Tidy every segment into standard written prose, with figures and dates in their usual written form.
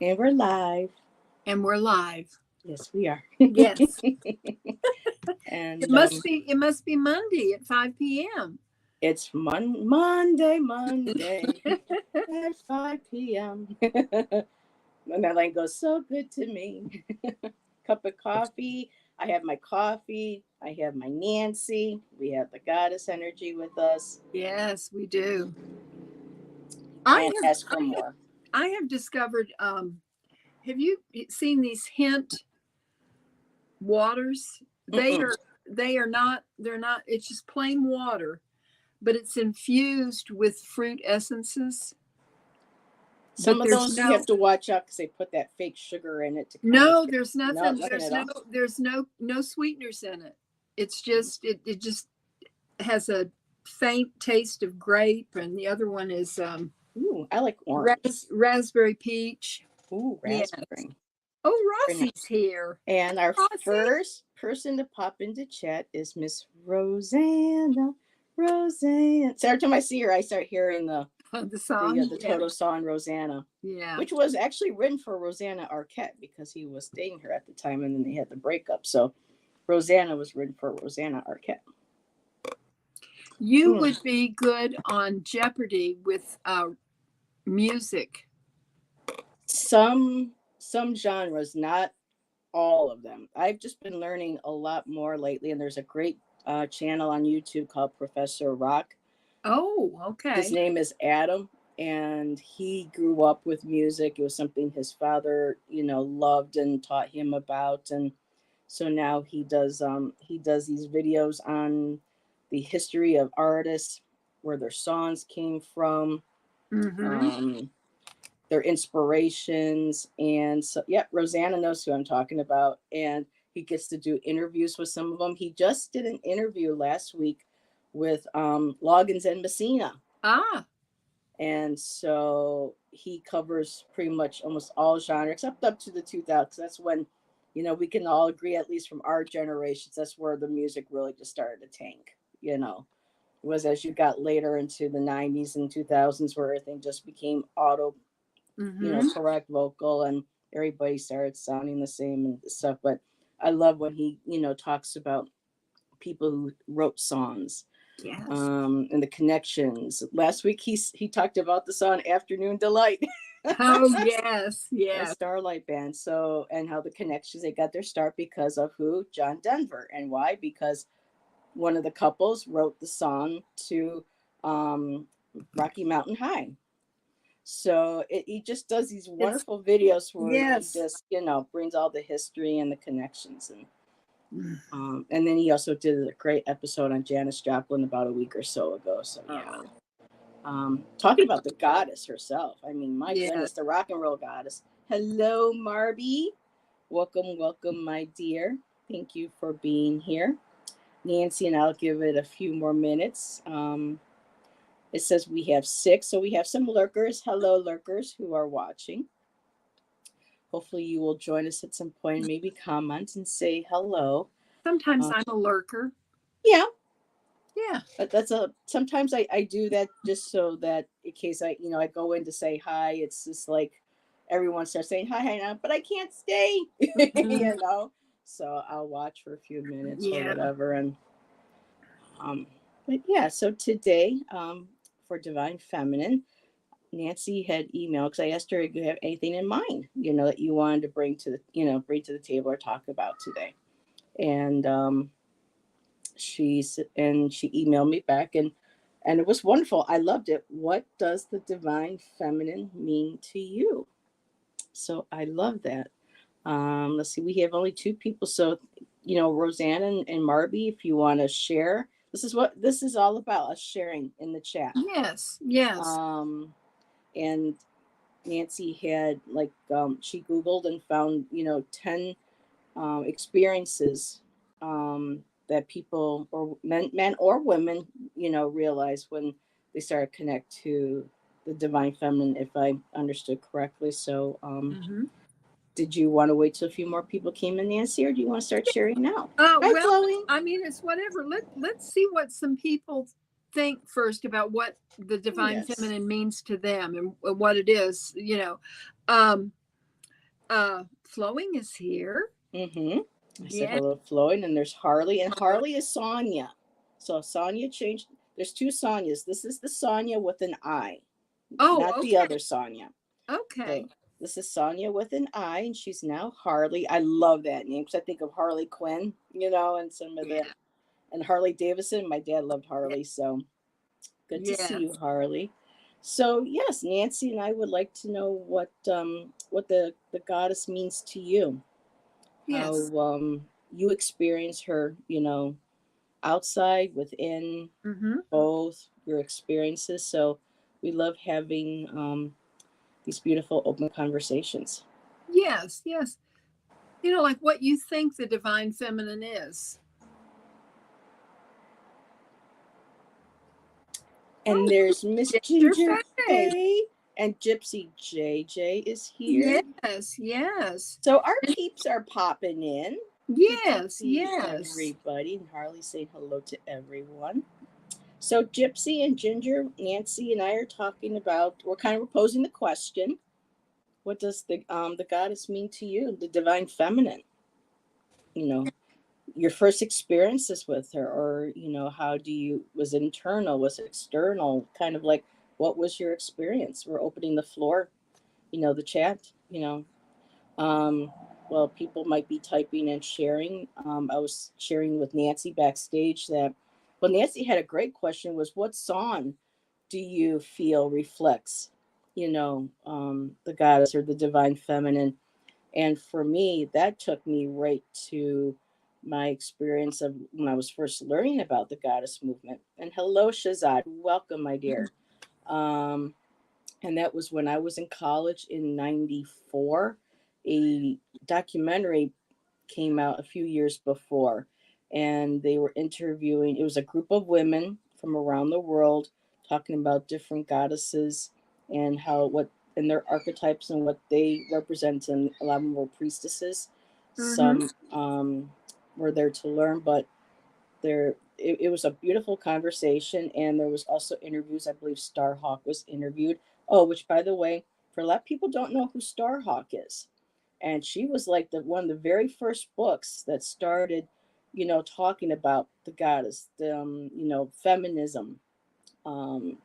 And we're live. And we're live. Yes, we are. Yes. It and must be it must be Monday at 5 p.m. it's Monday at 5 p.m. And that line goes so good to me. Cup of coffee. I have my coffee. I have my Nancy. We have the goddess energy with us. Yes, we do. I Can't have ask for more. I have discovered have you seen these hint waters? They Mm-mm. are they're not it's just plain water, but it's infused with fruit essences. Some But of there's those you have no to watch out because they put that fake sugar in it to kind of no, get. there's No, nothing nothing there's at no all. there's no sweeteners in it. It's just it just has a faint taste of grape, and the other one is Ooh, I like orange. raspberry peach. Ooh, Yes. raspberry. Oh, Very nice. Rossi's here. And our Rossi. first person to pop into chat is Miss Rosanna. Rosanna. So every time I see her, I start hearing the The the uh, song. the Yeah. Toto song Rosanna, Yeah. which was actually written for Rosanna Arquette because he was dating her at the time, and then they had the breakup. So Rosanna was written for Rosanna Arquette. You Mm. would be good on Jeopardy with music. Some genres, not all of them. I've just been learning a lot more lately, and there's a great channel on YouTube called Professor Rock. Oh, His okay. name is Adam, and he grew up with music. It was something his father, loved and taught him about, and so now he does these videos on the history of artists, where their songs came from, Mm-hmm. um, their inspirations, and so yeah, Rosanna knows who I'm talking about, and he gets to do interviews with some of them. He just did an interview last week with Loggins and Messina, Ah, and so he covers pretty much almost all genres except up to the 2000s. That's when, we can all agree, at least from our generations, that's where the music really just started to tank. It was as you got later into the 90s and 2000s where everything just became auto, mm-hmm. correct vocal, and everybody started sounding the same and stuff. But I love when he, talks about people who wrote songs, Yes. and the connections. Last week he talked about the song "Afternoon Delight," Oh, yes, by yes. Starlight Band. So, and how the connections, they got their start because of who? John Denver, and why? Because one of the couples wrote the song to um, Rocky Mountain High. So he just does these It's wonderful videos where he yes. just brings all the history and the connections, and then he also did a great episode on Janis Joplin about a week or so ago. So yeah. Oh, Talking about the goddess herself. I mean, my yes. goodness, the rock and roll goddess. Hello, Marby. Welcome, welcome, my dear. Thank you for being here. Nancy and I'll give it a few more minutes. It says we have six, so we have some lurkers. Hello, lurkers who are watching. Hopefully, you will join us at some point. Maybe comment and say hello. Sometimes Uh, I'm a lurker. yeah, Yeah. but that's a sometimes I do that just so that in case I go in to say hi, it's just like everyone starts saying hi now, but I can't stay, Mhm. So I'll watch for a few minutes or Yeah. whatever, and um, but yeah. So today, for Divine Feminine, Nancy had emailed because I asked her if you have anything in mind, that you wanted to bring to the table or talk about today, and she emailed me back, and it was wonderful. I loved it. What does the divine feminine mean to you? So I love that. Let's see, we have only two people, so Roseanne and Marby, if you want to share, this is what this is all about, us sharing in the chat. Yes. Yes. um and Nancy had, like, she googled and found 10 experiences, that people, or men or women, realize when they start to connect to the divine feminine, if I understood correctly. So, Hmm. did you want to wait till a few more people came in, Nancy, or do you want to start sharing now? Hi, Well, Chloe. I mean, it's whatever. Let's see what some people think first about what the divine Yes. feminine means to them and what it is. Um, Flowing is here. Mm-hmm. I said Yeah. hello, Floyd, and there's Harley, and Harley is Sonia. So Sonia changed. There's two Sonias. This is the Sonia with an I, Oh, not the okay. other Sonia. Okay. So this is Sonia with an I, and she's now Harley. I love that name because I think of Harley Quinn, and some of the Yeah. and Harley Davidson. My dad loved Yeah. Harley, so good to see Yes. you, Harley. So yes, Nancy and I would like to know what the goddess means to you, how Yes. you experience her, outside, within, Mm-hmm. both your experiences. So we love having these beautiful open conversations. Yes. Yes. Like what you think the divine feminine is. And Oh, there's Miss Ginger Ginger Faye. Faye and Gypsy JJ is here. Yes. Yes. So our peeps are popping in. Good to Yes. see Yes. everybody. And Harley saying hello to everyone. So Gypsy and Ginger, Nancy and I are talking about. We're posing the question: what does the goddess mean to you? The divine feminine. You know, your first experiences with her, or how do you was it internal, was it external? Kind of like, what was your experience? We're opening the floor. The chat. Um, well, people might be typing and sharing. I was sharing with Nancy backstage that, well, Nancy had a great question was, what song do you feel reflects, the goddess or the divine feminine? And for me, that took me right to my experience of when I was first learning about the goddess movement. And hello, Shazad. Welcome, my dear. Um, and that was when I was in college in '94. A documentary came out a few years before, and they were interviewing. It was a group of women from around the world talking about different goddesses and how what and their archetypes and what they represent. And a lot of them were priestesses. Mm-hmm. Some were there to learn, but it was a beautiful conversation, and there was also interviews. I believe Starhawk was interviewed. Oh, which by the way, for a lot of people don't know who Starhawk is, and she was like the one of the very first books that started, talking about the goddess, the feminism, the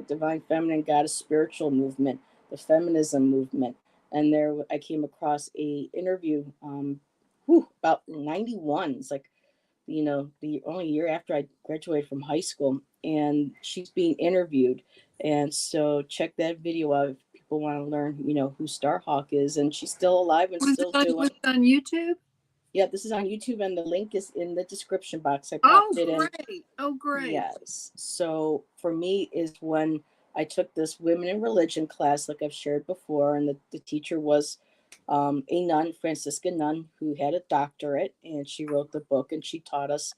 divine feminine goddess spiritual movement, the feminism movement. And there I came across a interview about 91. It's like, the only year after I graduated from high school, and she's being interviewed. And so check that video out if people want to learn, who Starhawk is. And she's still alive and Was it still on, doing. was it on YouTube? Yeah, this is on YouTube, and the link is in the description box. I Oh, popped it in. great. Oh, great. Yes. So for me is when I took this women in religion class, like I've shared before, and the teacher was a nun, Franciscan nun, who had a doctorate, and she wrote the book, and she taught us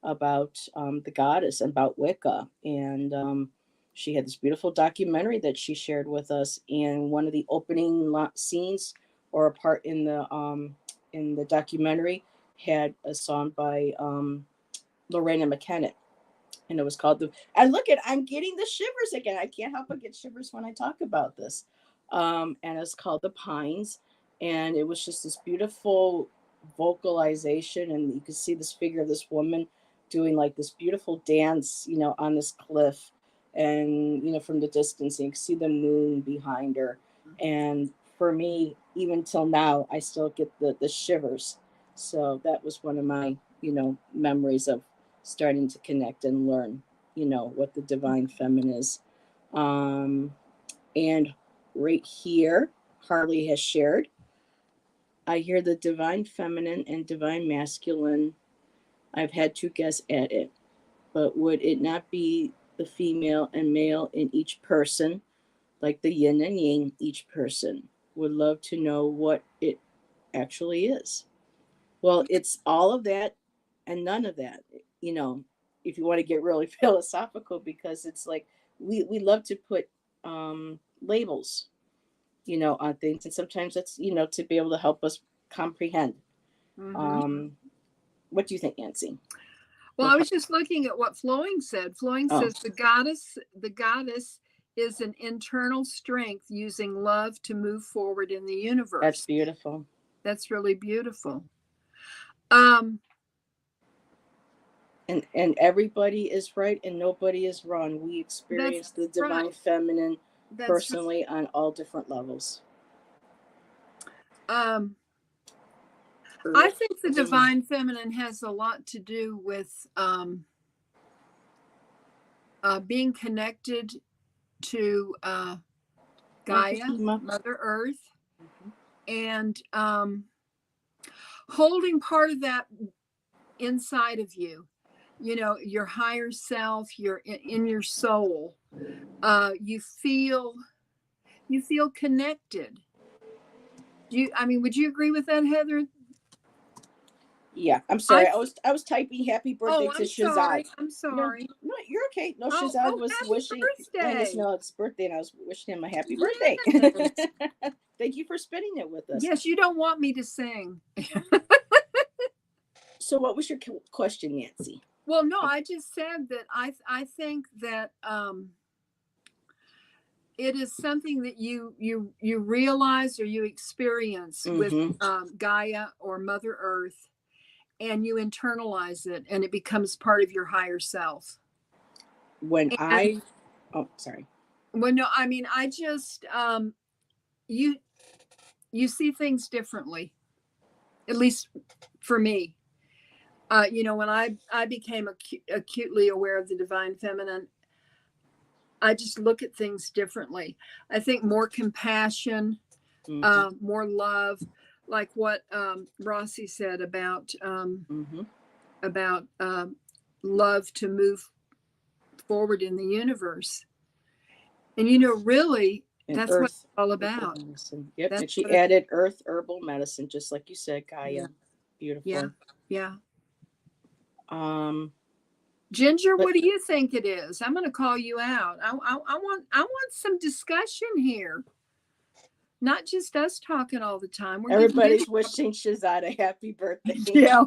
about the goddess and about Wicca. And she had this beautiful documentary that she shared with us. And one of the opening scenes, or a part in the documentary, had a song by Lorena McKenna, and it was called the. And look at, I'm getting the shivers again. I can't help but get shivers when I talk about this. And it's called The Pines, and it was just this beautiful vocalization, and you could see this figure of this woman doing like this beautiful dance, on this cliff, and from the distance, and you can see the moon behind her. And for me, even till now, I still get the shivers. So that was one of my memories of starting to connect and learn, what the divine feminine is. Um, and right here, Harley has shared, I hear the divine feminine and divine masculine. I've had to guess at it, but would it not be the female and male in each person, like the yin and yang, each person? Would love to know what it actually is. Well, it's all of that and none of that, you know, if you want to get really philosophical, because it's like we love to put labels, on things. And sometimes that's, to be able to help us comprehend. Mm-hmm. Um, what do you think, Nancy? Well, I was just looking at what Flowing said. Flowing Oh, says the goddess is an internal strength using love to move forward in the That's universe. beautiful. That's really beautiful. Um, And everybody is right and nobody is wrong. We experience that's the divine right. feminine That's right. personally on all different levels. Um, I Earth, think the divine feminine has a lot to do with being connected to Gaia, Mother Earth, and holding part of that inside of you. You know, your higher self, your in your soul. You feel connected. I mean, would you agree with that, Heather? Yeah, I'm sorry. I was typing happy birthday Oh, to I'm Shazad. sorry. I'm No, sorry. no, you're okay. No, Oh, Shazad oh, was wishing happy letting us birthday. know it's birthday, and I was wishing him a happy birthday. Yes. Thank you for spending it with us. Yes, you don't want me to sing. So, what was your question, Nancy? Well, no, I just said that I think that it is something that you realize or you experience with Gaia or Mother Earth, and you internalize it, and it becomes part of your higher self. When And, sorry. well, no, I mean, I just you see things differently, at least for me. You know, when I became acutely aware of the divine feminine, I just look at things differently. I think more compassion, more love, like what Rossi said about love to move forward in the universe. And you know, really, And that's what earth it's all about. medicine. Yep. That's And she added earth herbal medicine, just like you said, Gaia. Yeah. Beautiful. Yeah. Um, Ginger, what do you think it is? I'm going to call you out. I want some discussion here. Not just us talking all the time. Everybody's wishing Shazad a happy birthday. Yeah.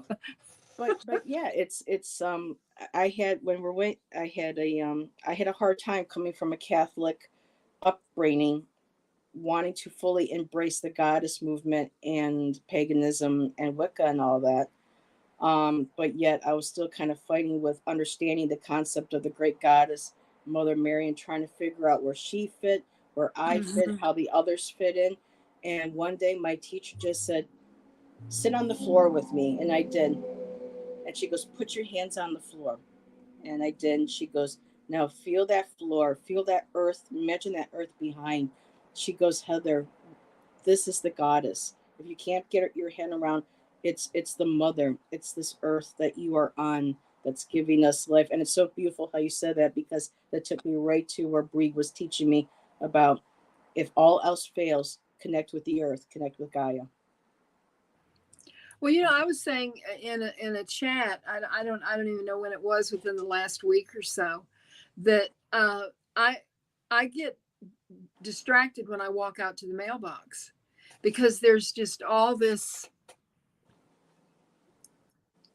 But yeah, it's I had I had a hard time coming from a Catholic upbringing, wanting to fully embrace the goddess movement and paganism and Wicca and all that. But yet I was still kind of fighting with understanding the concept of the great goddess, Mother Mary, and trying to figure out where she fit, where I fit, how the others fit in. And one day my teacher just said, sit on the floor with me. And I did. And she goes, put your hands on the floor. And I did. And she goes, now feel that floor, feel that earth, imagine that earth behind. She goes, Heather, this is the goddess. If you can't get your hand around, it's the mother. It's this earth that you are on that's giving us life. And it's so beautiful how you said that, because that took me right to where Bree was teaching me about, if all else fails, connect with the earth, connect with Gaia. Well, you know, I was saying in a chat, I don't even know when it was, within the last week or so, that I get distracted when I walk out to the mailbox, because there's just all this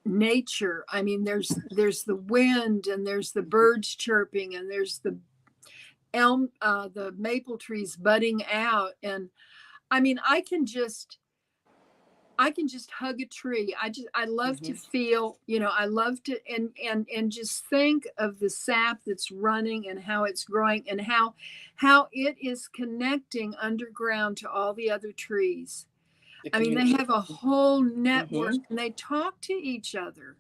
nature. I mean, there's the wind, and there's the birds chirping, and there's the the maple trees budding out, and I mean, I can just hug a tree. I love to feel, you know, I love to and just think of the sap that's running, and how it's growing, and how it is connecting underground to all the other trees. I mean, they have a whole network, and they talk to each other.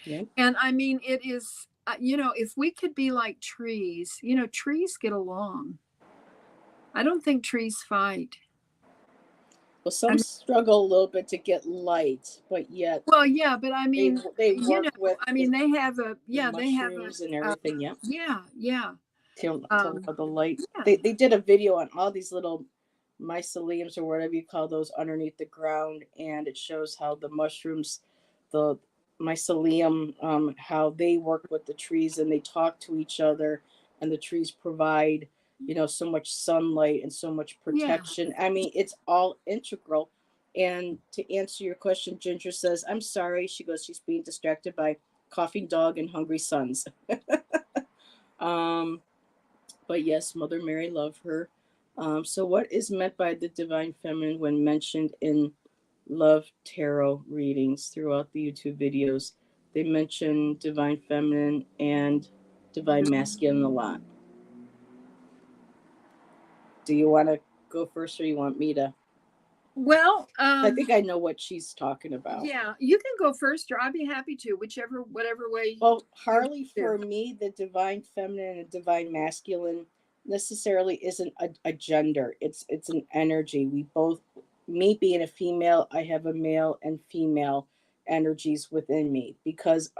Yeah. And I mean, it is, you know, if we could be like trees, you know, trees get along. I don't think trees fight. Well, some struggle a little bit to get light, but yet. Well, yeah, but I mean, they you work know, with. I mean, they have a mushrooms and everything. Yeah. Yeah. To the light. Yeah. They did a video on all these little myceliums, or whatever you call those, underneath the ground, and it shows how the mushrooms, the mycelium, how they work with the trees, and they talk to each other, and the trees provide, you know, so much sunlight and so much protection. I mean, it's all integral. And to answer your question, Ginger says, I'm sorry. She goes, she's being distracted by coughing dog and hungry sons. But yes, Mother Mary loved her. So, what is meant by the divine feminine when mentioned in love tarot readings throughout the YouTube videos? They mention divine feminine and divine masculine a lot. Do you want to go first, or you want me to? Well, I think I know what she's talking about. yeah, you can go first, or I'd be happy to, whatever way Well, you Harley, do. for me, the divine feminine and divine masculine necessarily isn't a gender. It's an energy. We both, me being a female, I have a male and female energies within me because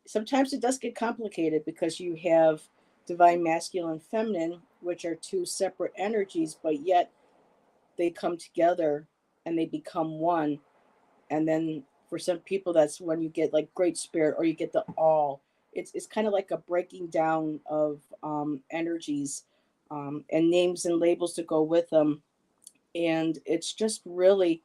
sometimes it does get complicated because you have divine masculine feminine, which are two separate energies, but yet they come together and they become one. And then for some people, that's when you get like great spirit or you get the all. It's kind of like a breaking down of energies and names and labels to go with them. And it's just really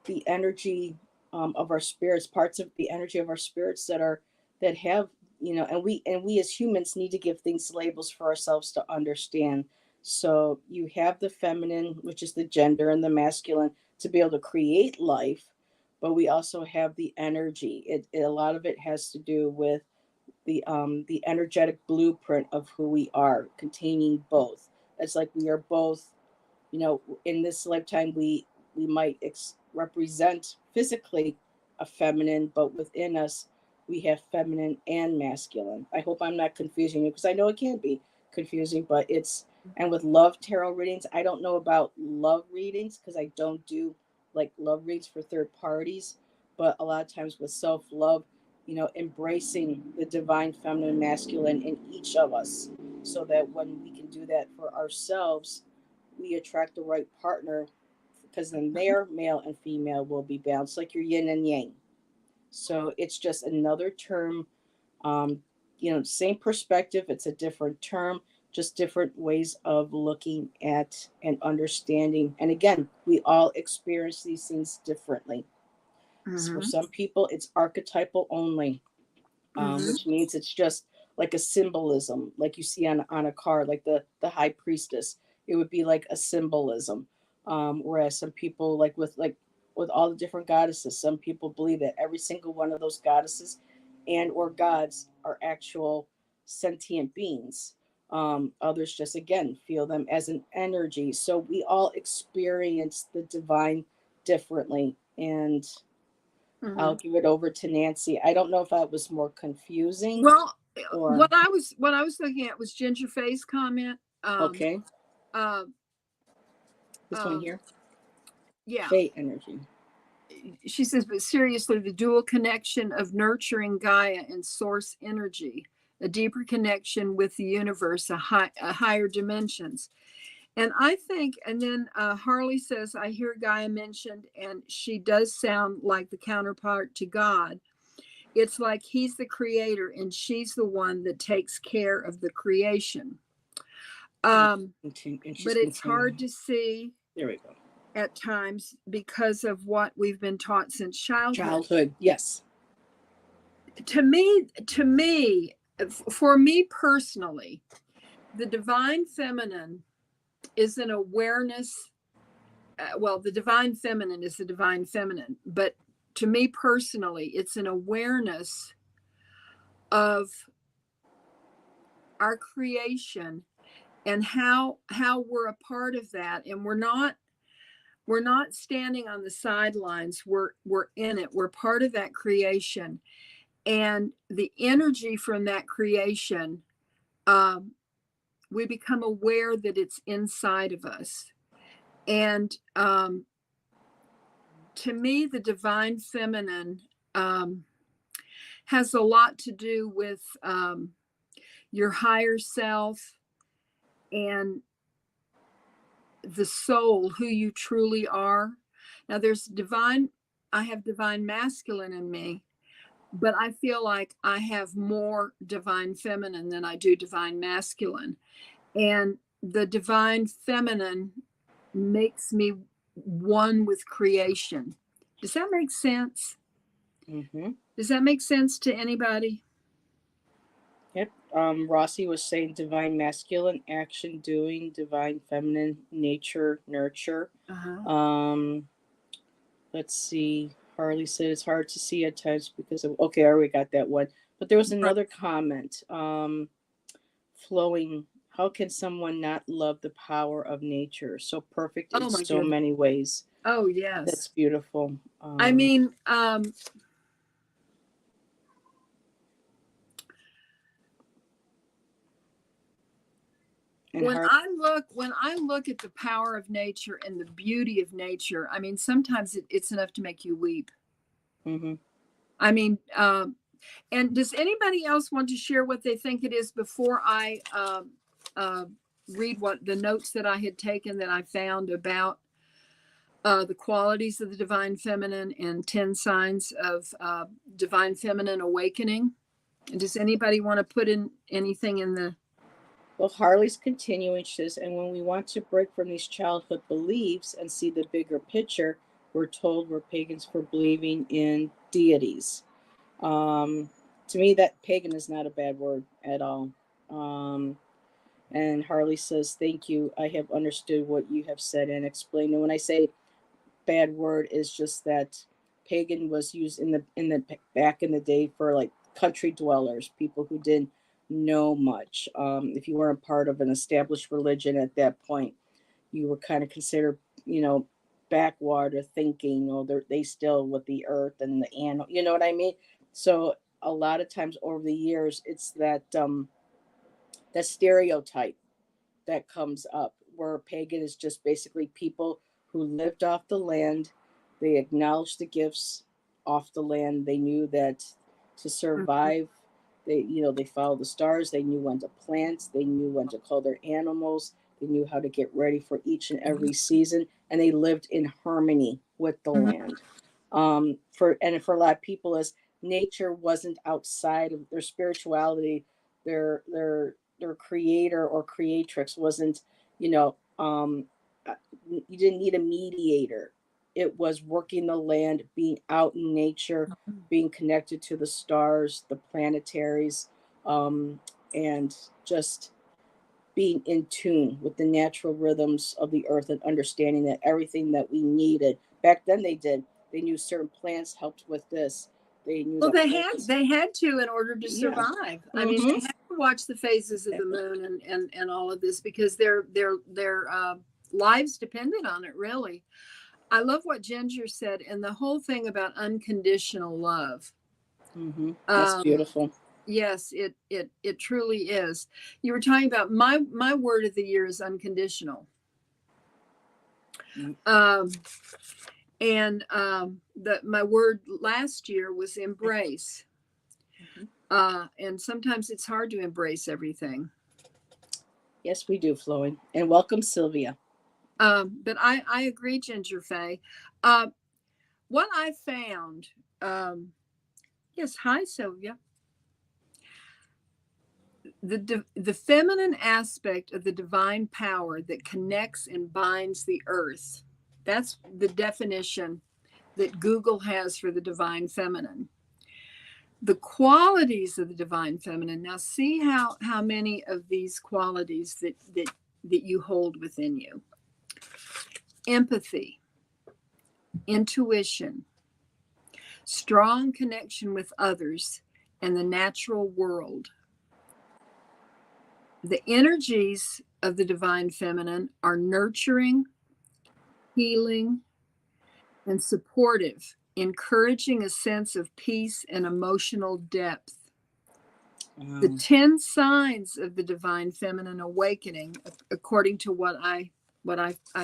the energy of our spirits, parts of the energy of our spirits that have, and we as humans need to give things labels for ourselves to understand. So you have the feminine, which is the gender, and the masculine to be able to create life, but we also have the energy. A lot of it has to do with the energetic blueprint of who we are, containing both. It's like we are both, in this lifetime we might represent physically a feminine, but within us we have feminine and masculine. I hope I'm not confusing you because I know it can be confusing, but it's, and with love tarot readings, I don't know about love readings because I don't do like love reads for third parties, but a lot of times with self love, embracing the divine feminine masculine in each of us, so that when we can do that for ourselves, we attract the right partner, because then their male and female will be balanced, like your yin and yang. So it's just another term, um, same perspective. It's a different term, just different ways of looking at and understanding. And again, we all experience these things differently. So for Mm-hmm. some people, it's archetypal only, Mm-hmm. which means it's just like a symbolism, like you see on a card, like the high priestess. It would be like a symbolism. Whereas some people, like with all the different goddesses, some people believe that every single one of those goddesses and or gods are actual sentient beings. Others just again feel them as an energy. So we all experience the divine differently, and Mm-hmm. I'll give it over to Nancy. I don't know if that was more confusing Well, or what I was looking at was Ginger Faye's comment. okay. Uh, This one um, here, yeah, fate energy. she says, but seriously, the dual connection of nurturing Gaia and source energy, a deeper connection with the universe, a higher dimensions. And I think, and then Harley says, I hear Gaia mentioned, and she does sound like the counterpart to God. It's like he's the creator and she's the one that takes care of the creation. And she's But it's hard continuing. to see There we go. at times because of what we've been taught since childhood. Childhood, yes. To me, for me personally, the divine feminine is an awareness. Well, the divine feminine is the divine feminine, but to me personally, it's an awareness of our creation and how we're a part of that, and we're not standing on the sidelines. We're in it. We're part of that creation, and the energy from that creation, um, we become aware that it's inside of us. And to me, the divine feminine has a lot to do with your higher self and the soul, who you truly are. Now, I have divine masculine in me, but I feel like I have more divine feminine than I do divine masculine. And the divine feminine makes me one with creation. Does that make sense? Mm-hmm. Does that make sense to anybody? Yep. Rossi was saying divine masculine, action, doing, divine feminine, nature, nurture. Uh-huh. Um, let's see. Harley said it's hard to see at times because of, okay, I already got that one. But there was Right. another comment. Flowing. How can someone not love the power of nature? So perfect in Oh my so goodness. many ways. Oh yes. That's beautiful. I mean, And when Harley. I look at the power of nature and the beauty of nature, I mean, sometimes it's enough to make you weep. Mm-hmm. I mean, and does anybody else want to share what they think it is before I uh, read what the notes that I had taken that I found about the qualities of the divine feminine and 10 signs of divine feminine awakening? And does anybody want to put in anything in the? Well, Harley's continuing. She says, and when we want to break from these childhood beliefs and see the bigger picture, we're told we're pagans for believing in deities. Um, to me, that pagan is not a bad word at all. Um, and Harley says, thank you. I have understood what you have said and explained. And when I say bad word, is just that pagan was used in the back in the day for like country dwellers, people who didn't know much. If you weren't part of an established religion at that point, you were kind of considered, backwater thinking, or they still with the earth and the animal. You know what I mean? So a lot of times over the years, it's that stereotype that comes up where pagan is just basically people who lived off the land. They acknowledged the gifts off the land. They knew that to Mhm. survive, they followed the stars. They knew when to plant. They knew when to call their animals. They knew how to get ready for each and every season, and they lived in harmony with the Mhm. land. For a lot of people, as nature wasn't outside of their spirituality, their creator or creatrix wasn't, you know, you didn't need a mediator. It was working the land, being out in nature, being connected to the stars, the planetaries, and just being in tune with the natural rhythms of the earth and understanding that everything that we needed back then they did. They knew certain plants helped with this. They knew Well, that plants. they had to in order to Yeah. survive. I mean, they Mm-hmm. had to watch the phases of the Exactly. moon and all of this because their lives depended on it. Really, I love what Ginger said and the whole thing about unconditional love. Mm-hmm. That's Um, beautiful. yes, it truly is. You were talking about my word of the year is unconditional. Mm-hmm. Um, and my word last year was embrace. And sometimes it's hard to embrace everything. Yes, we do, Flowing. And welcome, Sylvia. But I agree, Ginger Fay. Uh, what I found, yes, hi, Sylvia. The feminine aspect of the divine power that connects and binds the earth. That's the definition that Google has for the divine feminine. The qualities of the divine feminine. Now, see how many of these qualities that you hold within you: empathy, intuition, strong connection with others and the natural world. The energies of the divine feminine are nurturing, healing, and supportive, encouraging a sense of peace and emotional depth. The Um, 10 signs of the divine feminine awakening, according to what I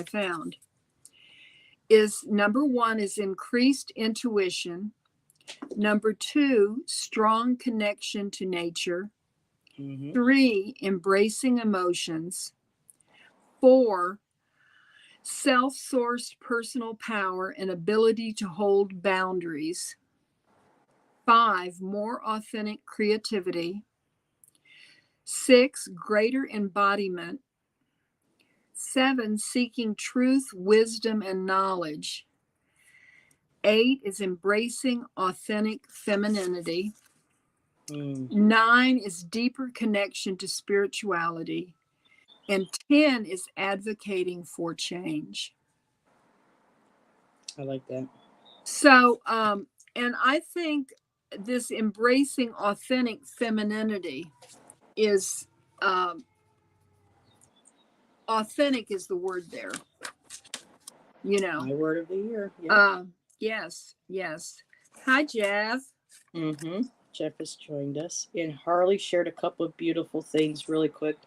found, is number 1 is increased intuition. Number 2, strong connection to nature. mm-hmm. 3, embracing emotions. 4, self-sourced personal power and ability to hold boundaries. 5, more authentic creativity. 6, greater embodiment. 7, seeking truth, wisdom, and knowledge. 8 is embracing authentic femininity. Mm, 9 is deeper connection to spirituality. And 10 is advocating for change. I like that. So, and I think this embracing authentic femininity is, um, authentic is the word there, you know. My word of the year. Yep. Yes, yes. Hi, Jeff. Mm-hmm. Jeff has joined us. And Harley shared a couple of beautiful things really quick.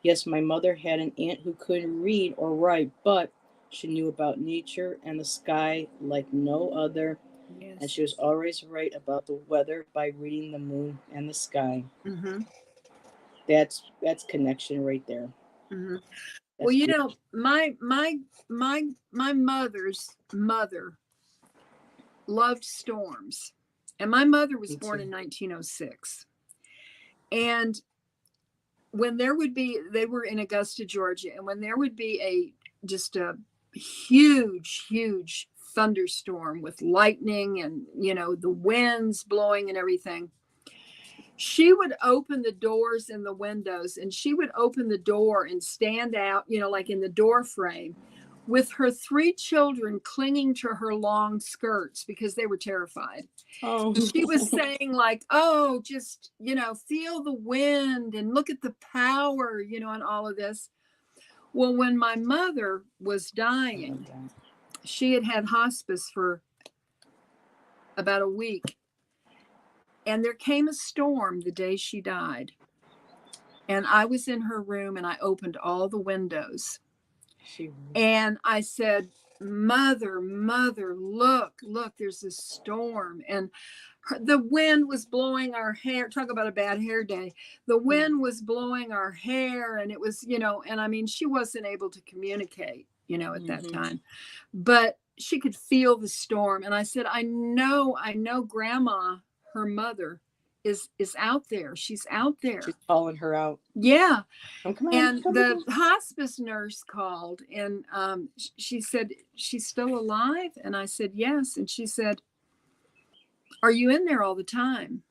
Yes, my mother had an aunt who couldn't read or write, but she knew about nature and the sky like no other. And Yes. she was always right about the weather by reading the moon and the sky. Mm-hmm. That's connection right there. Mm-hmm. Well, That's beautiful. my mother's mother loved storms, and my mother was Me born too. in 1906. And when there would be, they were in Augusta, Georgia, and when there would be a huge thunderstorm with lightning and, the winds blowing and everything, she would open the doors and the windows, and she would open the door and stand out, like in the door frame, with her 3 children clinging to her long skirts because they were terrified. Oh, She was saying, like, oh, just, feel the wind and look at the power, and all of this. Well, when my mother was I love dying, that. she had had hospice for about a week. And there came a storm the day she died. And I was in her room and I opened all the windows. She And I said, Mother, look, there's this storm. And the wind was blowing our hair. Talk about a bad hair day. The wind was blowing our hair. And it was, and I mean, she wasn't able to communicate, at that mm-hmm. time, but she could feel the storm. And I said, I know grandma, her mother, is out there. She's out She's there. calling her out. Yeah. Come on, And come the on. hospice nurse called, and she said, she's still alive? And I said, yes. And she said, are you in there all the time?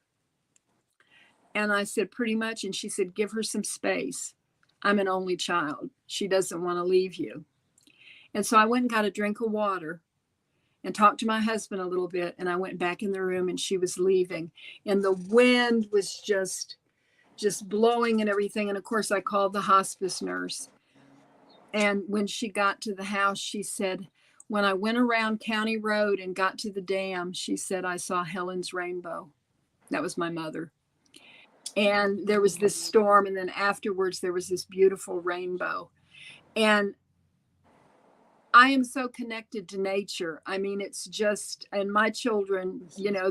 And I said, pretty much. And she said, give her some space. I'm an only child. She doesn't want to leave you. And so I went and got a drink of water and talked to my husband a little bit. And I went back in the room and she was leaving. And the wind was just blowing and everything. And of course, I called the hospice nurse. And when she got to the house, she said, when I went around County Road and got to the dam, she said, I saw Helen's rainbow. That was my mother. And there was this storm. And then afterwards, there was this beautiful rainbow. And I am so connected to nature. I mean, it's just, and my children,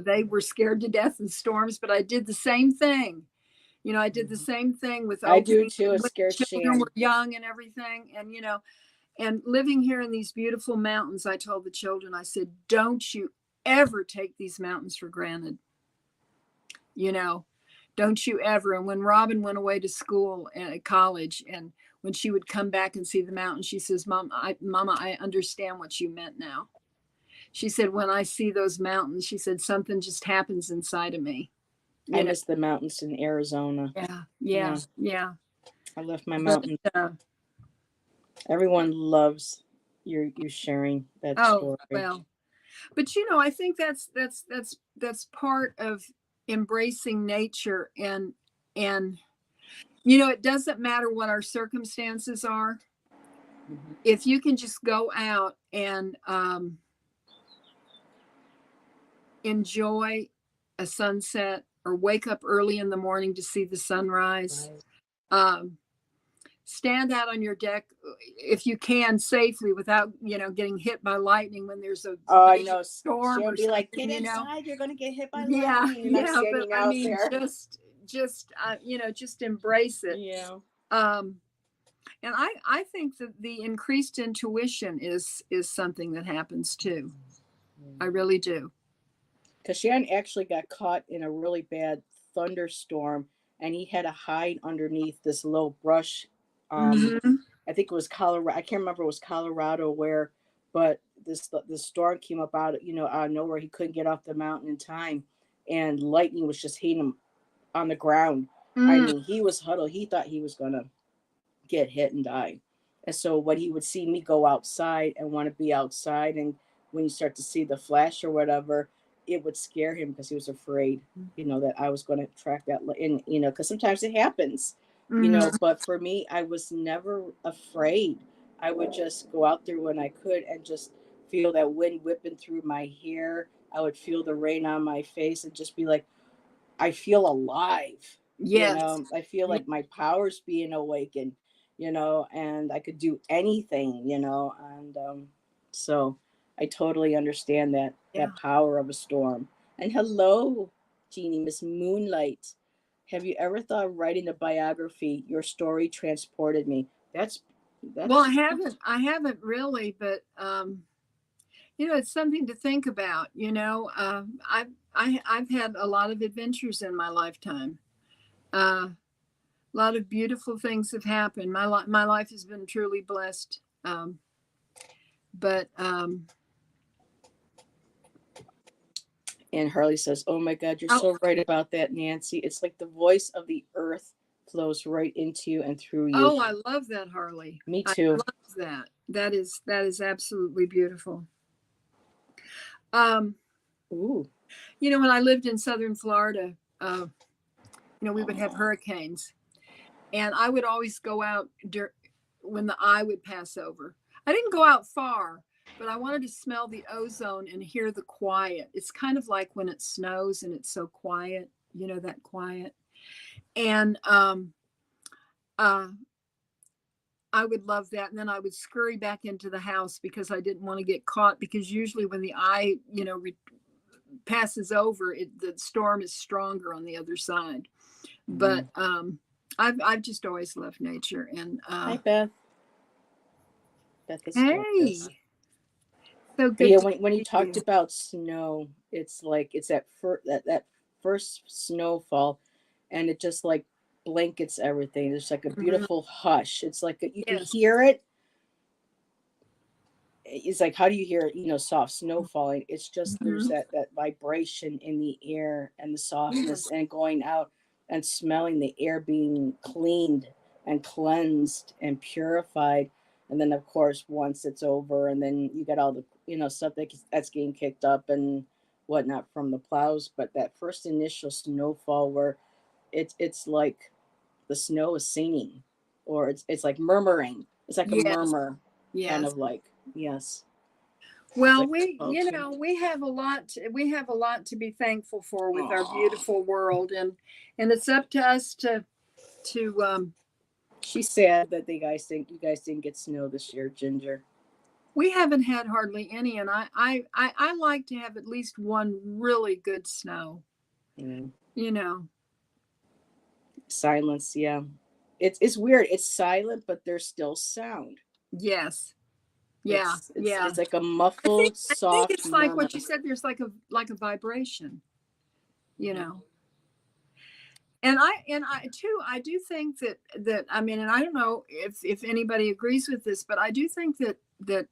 they were scared to death in storms, but I did the same thing. I did the same thing with I do opening too. It when scared the children Shan. were young and everything. And living here in these beautiful mountains, I told the children, I said, don't you ever take these mountains for granted. You know, don't you ever. And when Robin went away to school at college, and when she would come back and see the mountain, she says, Mama, I understand what you meant now. She said, when I see those mountains, she said, something just happens inside of me. I You know, miss the mountains in Arizona. yeah. Yeah, I left my But mountain. Everyone loves you sharing that oh story. well, but I think that's part of embracing nature. And it doesn't matter what our circumstances are. Mm-hmm. If you can just go out and enjoy a sunset, or wake up early in the morning to see the sunrise, Right. um, stand out on your deck if you can safely without getting hit by lightning when there's a Oh, I major know. storm She'll or be like, something. "Get inside! You're gonna get hit by Yeah, lightning," and I'm yeah, but standing I out mean, there. just embrace it. Yeah. um and I think that the increased intuition is something that happens too. I really do. Because Shan actually got caught in a really bad thunderstorm, and he had to hide underneath this low brush. Um, Mm-hmm. I think it was Colorado. I can't remember. It was Colorado where, but this storm came out of nowhere. He couldn't get off the mountain in time, and lightning was just hitting him on the ground. I Mm. mean, he was huddled. He thought he was gonna get hit and die. And so when he would see me go outside and want to be outside, and when you start to see the flash or whatever, it would scare him because he was afraid, that I was going to track that. And, because sometimes it happens, Mm-hmm. but for me, I was never afraid. I would just go out there when I could and just feel that wind whipping through my hair. I would feel the rain on my face and just be like, I feel alive. Yes. I feel Yeah. like my power's being awakened, and I could do anything, and so I totally understand that Yeah. power of a storm. And hello, Jeannie, Miss Moonlight. Have you ever thought of writing a biography? Your story transported me. That's Well, I that's haven't. I haven't really, but it's something to think about. I've had a lot of adventures in my lifetime. A lot of beautiful things have happened. My life has been truly blessed. But And Harley says, "Oh my God, you're oh, so right about that, Nancy. It's like the voice of the earth flows right into you and through you." oh, I love that, Harley. Me I too. love that. That is absolutely beautiful. Um, Ooh. when I lived in southern Florida, we would have hurricanes, and I would always go out when the eye would pass over. I didn't go out far, but I wanted to smell the ozone and hear the quiet. It's kind of like when it snows and it's so quiet, that quiet. And uh, I would love that. And then I would scurry back into the house because I didn't want to get caught. Because usually when the eye, passes over, the storm is stronger on the other side. But Mm. I've just always loved nature. And Hi, Beth. Beth is with us. hey, so But good yeah, to when you see talked you. about snow, it's like it's that first snowfall, and it just like blankets everything. There's like a Mhm. beautiful hush. It's like you can Yes. hear it. It's like, how do you hear it, soft snow falling? It's just there's Mhm. that vibration in the air and the softness, Yes. and going out and smelling the air being cleaned and cleansed and purified. And then of course once it's over, and then you get all the stuff that's getting kicked up and whatnot from the plows. But that first initial snowfall, where it's like the snow is singing, or it's like murmuring. It's like a Yes. murmur, kind Yes. of like, yes. It's Well, like okay. we have a lot. We have a lot to be thankful for with our Aw. beautiful world, and it's up to us to. She's sad that you guys didn't get snow this year, Ginger. We haven't had hardly any, and I like to have at least one really good snow. Mm. You know. Silence, yeah. It's weird. It's silent, but there's still sound. Yes. Yeah. It's Yeah. like a I think muffled, I think soft it's like murmur. what you said. There's like a vibration. You Mhm. know. And I too, I do think that I mean, and I don't know if anybody agrees with this, but I do think that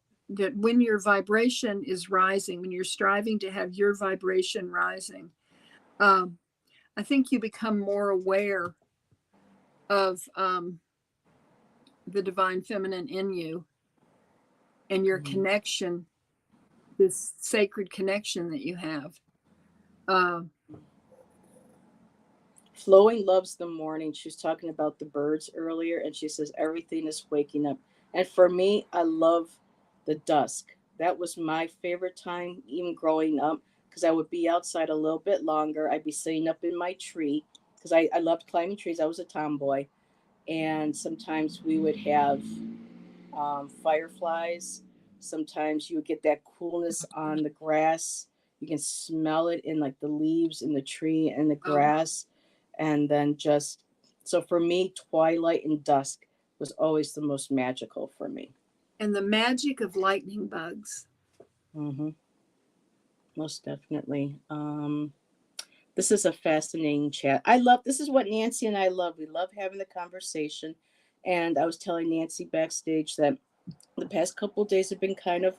when your vibration is rising, when you're striving to have your vibration rising, um, I think you become more aware of the divine feminine in you and your Mhm. connection, this sacred connection that you have. Uh, Flowing loves the morning. She was talking about the birds earlier, and she says everything is waking up. And for me, I love the dusk. That was my favorite time, even growing up, because I would be outside a little bit longer. I'd be sitting up in my tree because I loved climbing trees. I was a tomboy. And sometimes we would have fireflies. Sometimes you would get that coolness on the grass. You can smell it in like the leaves in the tree and the oh, grass. And then just, so for me, twilight and dusk was always the most magical for me. and the magic of lightning bugs. Hmm. Most definitely. This is a fascinating chat. This is what Nancy and I love. We love having the conversation. And I was telling Nancy backstage that the past couple of days have been kind of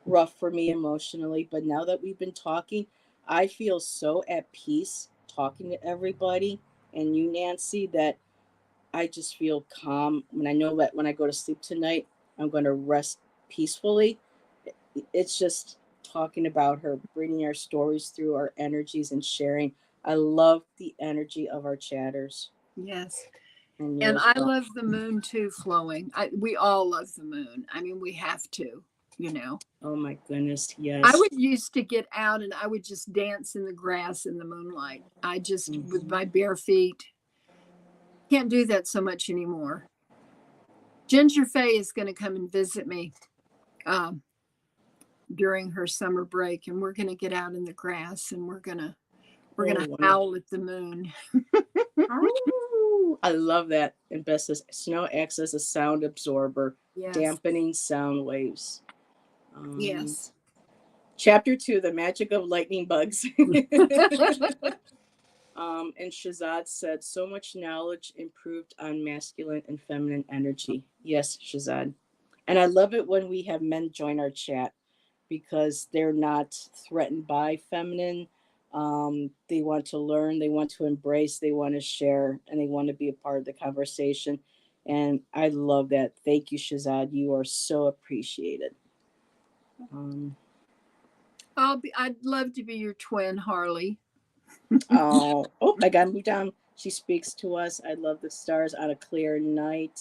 rough for me emotionally, but now that we've been talking, I feel so at peace talking to everybody. and you, Nancy, that I just feel calm when I know that when I go to sleep tonight, I'm going to rest peacefully. It's just talking about her, bringing our stories through our energies and sharing. I love the energy of our chatters Yes. and And yours. I love the moon too, flowing. We all love the moon. I mean, we have to, you know. Oh my goodness, I yes. would used to get out and I would just dance in the grass in the moonlight. I just, with Hmm. my bare feet, can't do that so much anymore. Ginger Faye is going to come and visit me um, during her summer break, and we're going to get out in the grass and we're gonna Oh, wonderful. howl at the moon. Oh, I love that. And Beth says snow acts as a sound absorber, Yes. dampening sound waves. Um, Yes. Chapter 2, The Magic of Lightning Bugs. And Shazad said, so much knowledge improved on masculine and feminine energy. Yes, Shazad. And I love it when we have men join our chat because they're not threatened by feminine. They want to learn, they want to embrace, they want to share, and they want to be a part of the conversation. And I love that. Thank you, Shazad. You are so appreciated. Um, I'd love to be your twin, Harley. oh, I got to move down. She speaks to us. I love the stars on a clear night.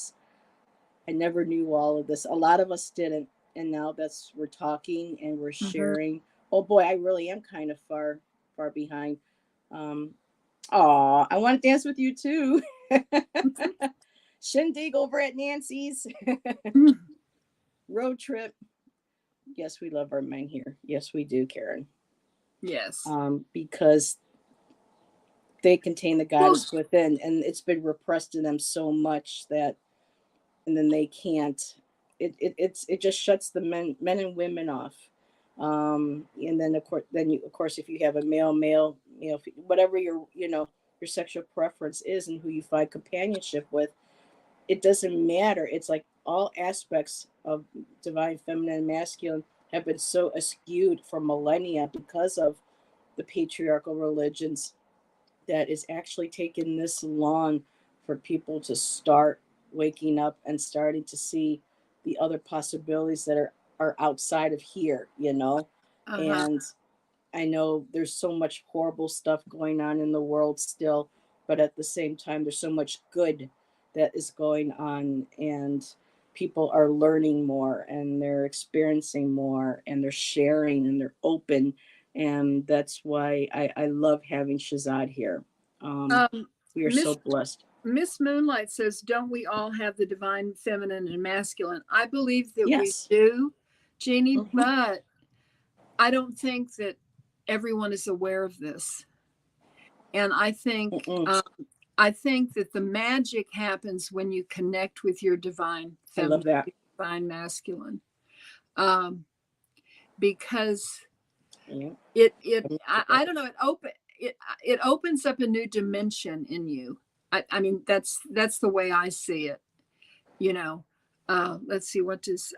I never knew all of this. A lot of us didn't. And now that's we're talking and we're Mhm. sharing. Oh boy, I really am kind of far behind. Um, Aw, I want to dance with you too. Shindig over at Nancy's. Road trip. Yes, we love our men here. Yes, we do, Karen. Yes. Because they contain the Well, goddess within, and it's been repressed in them so much that, and then they can't. It just shuts the men and women off. And then of course, if you have a male, whatever your sexual preference is and who you find companionship with, it doesn't matter. It's like all aspects of divine feminine and masculine have been so askewed for millennia because of the patriarchal religions that it's actually taken this long for people to start waking up and starting to see the other possibilities that are outside of here. uh-huh. And I know there's so much horrible stuff going on in the world still, but at the same time, there's so much good that is going on, and people are learning more and they're experiencing more and they're sharing and they're open. And that's why I love having Shazad here. Um, Um, we are so Miss blessed. Miss Moonlight says, "Don't we all have the divine feminine and masculine?" I believe that we Yes. do, Jeannie, Mm-hmm. but I don't think that everyone is aware of this. And Mm-mm. I think that the magic happens when you connect with your divine I love feminine, that. divine masculine, um, because Yeah. I don't know, it opens up a new dimension in you. I mean, that's the way I see it. You know, let's see, what does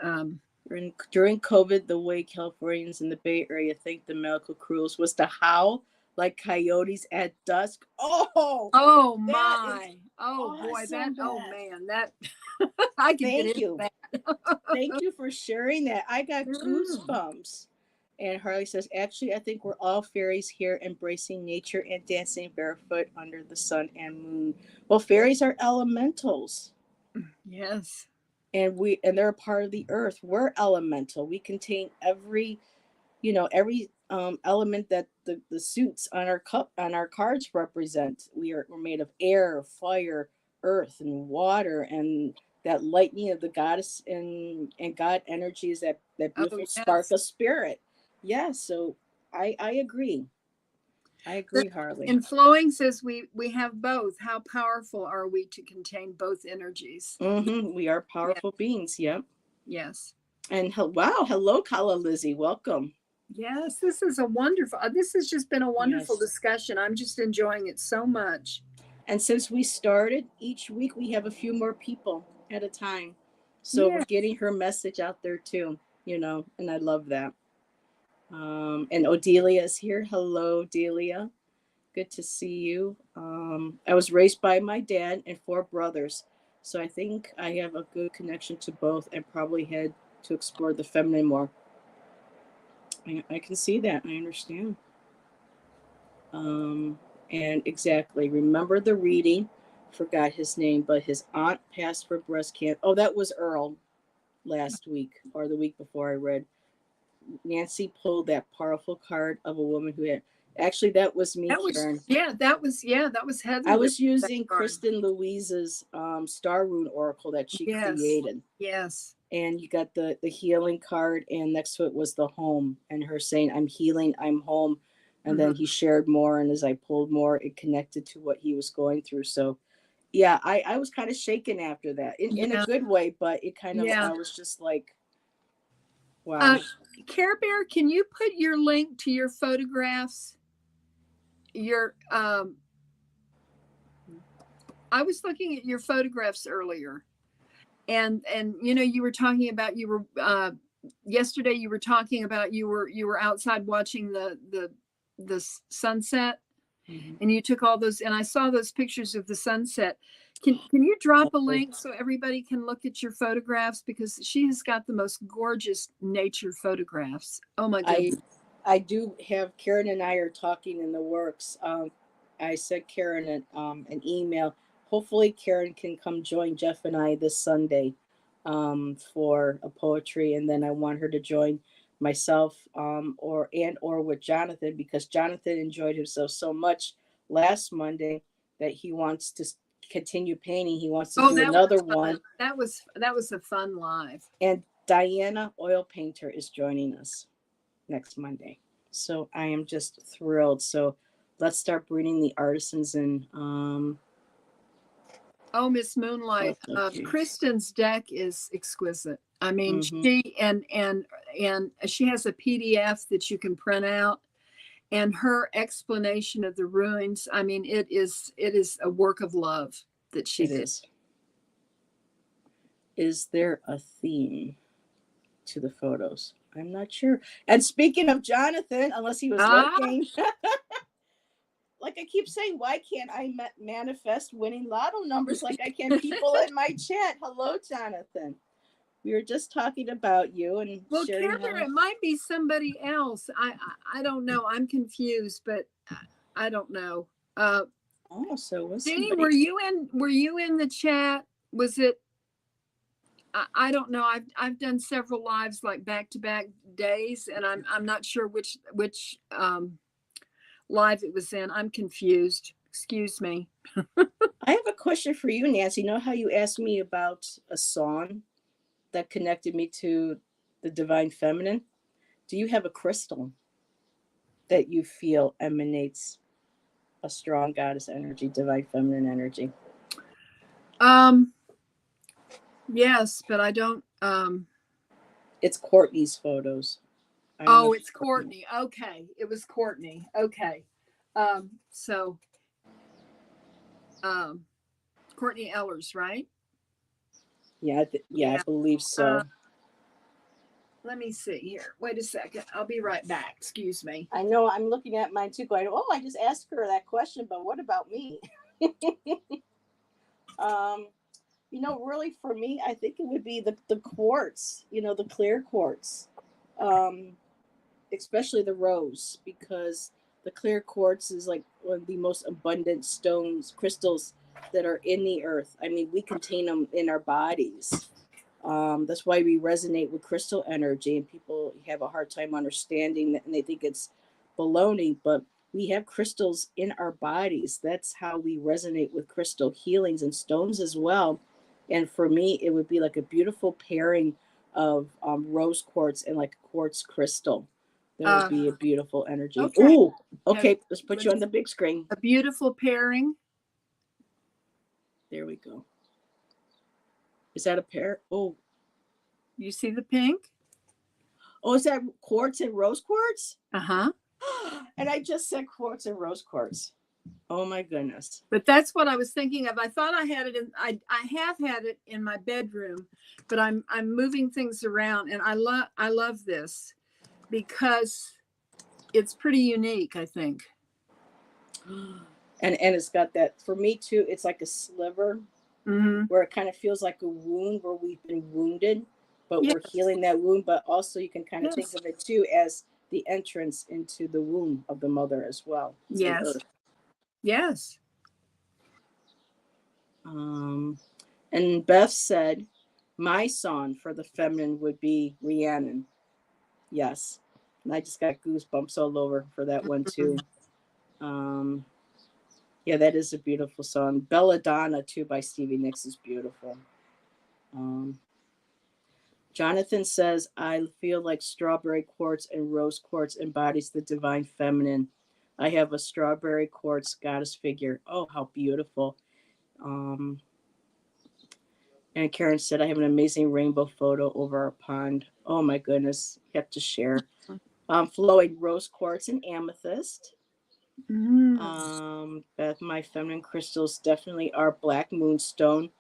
During COVID, the way Californians in the Bay Area think the medical cruise was to howl like coyotes at dusk. Oh, oh that is my, oh boy, that, awesome, oh Beth. man, that I could get Thank into you. that. Thank you for sharing that. I got Mm. goosebumps. And Harley says, actually, I think we're all fairies here embracing nature and dancing barefoot under the sun and moon. Well, fairies are elementals. Yes. And they're a part of the earth. We're elemental. We contain every element that the suits on our cup on our cards represent. We're made of air, fire, earth, and water, and that lightning of the goddess and God energy is that Oh beautiful spark yes. of spirit. Yeah, so I agree. I The, agree, Harley. and flowing says we have both. How powerful are we to contain both energies? We are Yeah. powerful beings. Yep. Yes. And wow, hello, Kala Lizzie. Welcome. Yes. This is a wonderful. This has just been a wonderful Yes. discussion. I'm just enjoying it so much. And since we started, each week we have a few more people at a time. So we're Yeah. getting her message out there too, and I love that. And Odelia is here. Hello, Delia. good to see you. I was raised by my dad and four brothers, so I think I have a good connection to both and probably had to explore the feminine more. I can see that. I understand. Um, and exactly, remember the reading. Forgot his name, but his aunt passed for breast cancer. Oh, that was Earl last week or the week before I read. Nancy pulled that powerful card of a woman who had. Actually, that was me, That was, Karen. that was Heather I that was that using card. Kristen Louise's Star Rune Oracle that she Yes. created. Yes. And you got the healing card, and next to it was the home, and her saying, "I'm healing, I'm home." And Mm-hmm. then he shared more, and as I pulled more, it connected to what he was going through. So, yeah, I was kind of shaken after that in a Yeah. good way, but it kind of, Yeah. I was just like, wow. Care Bear, can you put your link to your photographs? Your I was looking at your photographs earlier, and you know, you were talking about you were yesterday you were talking about you were outside watching the sunset, Mhm. and you took all those, and I saw those pictures of the sunset. Can you drop a link so everybody can look at your photographs, because she has got the most gorgeous nature photographs. Oh my I goodness. I do have Karen and I are talking in the works. I sent Karen an email. Hopefully, Karen can come join Jeff and I this Sunday for a poetry, and then I want her to join myself or with Jonathan, because Jonathan enjoyed himself so much last Monday that he wants to continue painting. He wants to Oh, do that was another fun. one, That was a fun live. and Diana Oil Painter is joining us next Monday. So I am just thrilled. So let's start bringing the artisans in. Oh, Miss Moonlight, Okay. Kristen's deck is exquisite. I mean, Mm-hmm. she and she has a PDF that you can print out, and her explanation of the ruins. I mean, it is a work of love that she It did. is. Is there a theme to the photos? I'm not sure. And speaking of Jonathan, unless he was Ah, lurking, like I keep saying, why can't I manifest winning lotto numbers like I can people in my chat? Hello, Jonathan. We were just talking about you and well, Care sharing Bear, how. it might be somebody else. I don't know. I'm confused, but I don't know. Uh, Oh, so was Jenny, somebody. were you in the chat? Was it? I don't know. I've done several lives like back to back days, and I'm not sure which live it was in. I'm confused. Excuse me. I have a question for you, Nancy. You know how you asked me about a song that connected me to the divine feminine? Do you have a crystal that you feel emanates a strong goddess energy, divine feminine energy? Um, yes, but I don't. It's Courtney's photos. I don't know Oh, if it's Courtney. Okay, it was Courtney. Okay, so um, Courtney Ellers, right? yeah, yeah, I Yeah. believe Uh, so. Let me see here. Wait a second. I'll be right back. Excuse me. I know I'm looking at mine too, going, oh, I just asked her that question, but what about me? um, really for me, I think it would be the quartz, the clear quartz. Um, Especially the rose, because the clear quartz is like one of the most abundant stones, crystals that are in the earth. I mean, we contain them in our bodies. That's why we resonate with crystal energy, and people have a hard time understanding that, and they think it's baloney. But we have crystals in our bodies. That's how we resonate with crystal healings and stones as well. And for me, it would be like a beautiful pairing of rose quartz and like quartz crystal. That would Uh, be a beautiful energy. okay. Ooh, Have okay. Let's put you on the big screen. a beautiful pairing. There we go. Is that a pair? You see the pink? Oh, is that quartz and rose quartz? Uh-huh. And I just said quartz and rose quartz. Oh my goodness. But that's what I was thinking of. I thought I had it in I have had it in my bedroom, but I'm moving things around, and I love this because it's pretty unique, I think. And it's got that, for me too, it's like a sliver Mm-hmm. where it kind of feels like a wound where we've been wounded, but Yes. we're healing that wound. But also, you can kind of think Yes. of it too as the entrance into the womb of the mother as well, to the Yes. earth. Yes. Um, and Beth said, my song for the feminine would be Rhiannon. Yes. And I just got goosebumps all over for that one Mhm. too. Um, yeah, that is a beautiful song. Belladonna too by Stevie Nicks is beautiful. Um, Jonathan says, I feel like strawberry quartz and rose quartz embodies the divine feminine. I have a strawberry quartz goddess figure. Oh, how beautiful. Um, and Karen said, I have an amazing rainbow photo over our pond. Oh my goodness. You have to share. Flowing rose quartz and amethyst. Mm. Beth, my feminine crystals definitely are black moonstone.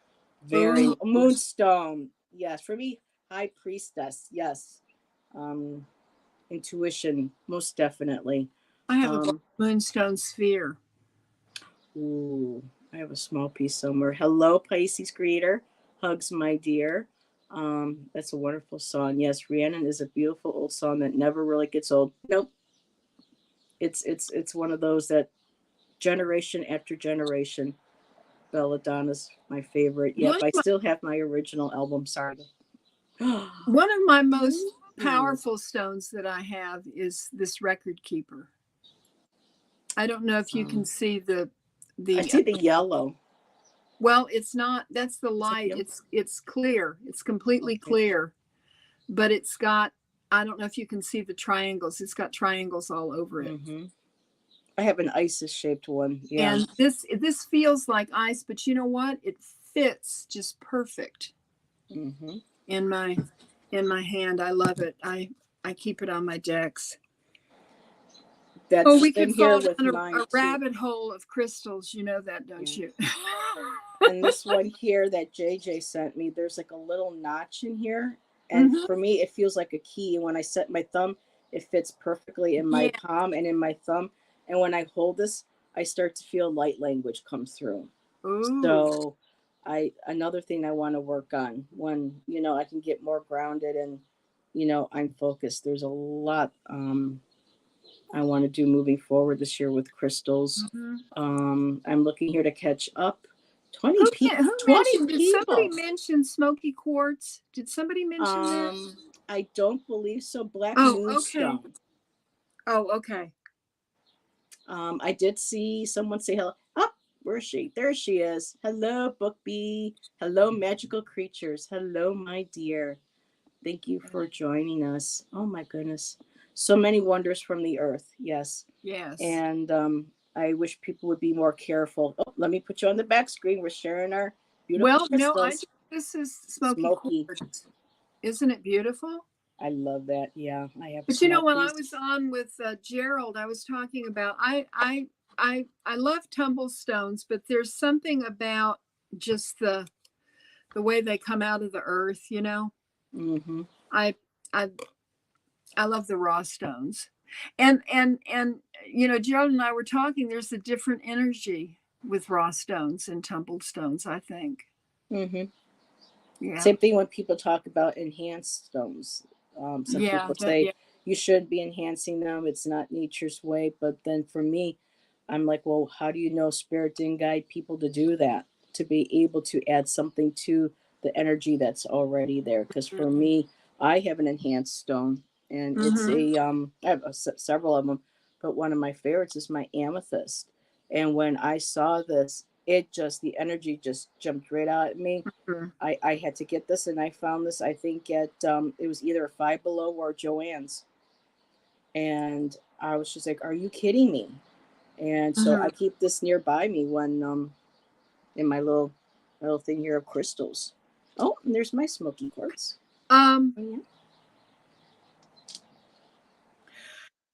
Very Oh, moonstone. Yes, for me, high priestess. Yes. Um, Intuition, most definitely. I have a Um, moonstone sphere. ooh, I have a small piece somewhere. Hello, Pisces creator. Hugs, my dear. That's a wonderful song. Yes, Rhiannon is a beautiful old song that never really gets old. Nope. It's one of those that generation after generation. Belladonna's my favorite. One Yep, of I my, still have my original album. Sorry. one of my most Ooh. powerful stones that I have is this record keeper. I don't know if you can Um, see I the see the yellow. well, it's not, that's the Is that light. yellow? It's clear. It's completely Okay. clear, but it's got, I don't know if you can see the triangles. It's got triangles all over it. Mm-hmm. I have an Isis shaped one. Yeah. And this feels like ice, but you know what? It fits just perfect Mm-hmm. in my hand. I love it. I keep it on my decks. Oh, That's the we could thing here fall with down mine a too. rabbit hole of crystals. You know that, don't Yeah. you? And this one here that JJ sent me, there's like a little notch in here. And Hmm. for me, it feels like a key. And when I set my thumb, it fits perfectly in my Yeah. palm and in my thumb. And when I hold this, I start to feel light language come through. Ooh. So another thing I want to work on when, I can get more grounded and, I'm focused. There's a lot I want to do moving forward this year with crystals. Hmm. I'm looking here to catch up. 20 Who people, who 20 mentioned? Did somebody people. mention smoky quartz? Did somebody mention that? Um, I don't believe so. Black Oh, okay. Moonstone. Oh, okay. I did see someone say hello. Oh, where is she? There she is. Hello, Book Bee. Hello, magical creatures. Hello, my dear. Thank you for joining us. Oh my goodness. So many wonders from the earth. Yes. Yes. And I wish people would be more careful. Oh, let me put you on the back screen. We're sharing our beautiful Well, no, I crystals. think this is smoky Smoky. quartz. Isn't it beautiful? I love that. Yeah, I have a But you know, small when I piece. was on with Gerald, I was talking about I love tumble stones, but there's something about just the way they come out of the earth. You know, Mm-hmm. I I I love the raw stones, and you know, Gerald and I were talking. There's a different energy with raw stones and tumbled stones. I think. Mm-hmm. Yeah. Same thing when people talk about enhanced stones. Some Yeah. people say Yeah. you should be enhancing them. It's not nature's way. But then for me, I'm like, well, how do you know spirit didn't guide people to do that? To be able to add something to the energy that's already there. Because for me, I have an enhanced stone, and it's Mm-hmm. I have several of them, but one of my favorites is my amethyst. And when I saw this, the energy just jumped right out at me. I had to get this, and I found this. I think at it was either Five Below or Joanne's, and I was just like, "Are you kidding me?" And so Mm-hmm. I keep this nearby me when in my little thing here of crystals. Oh, and there's my smoky quartz. Um, Oh, yeah.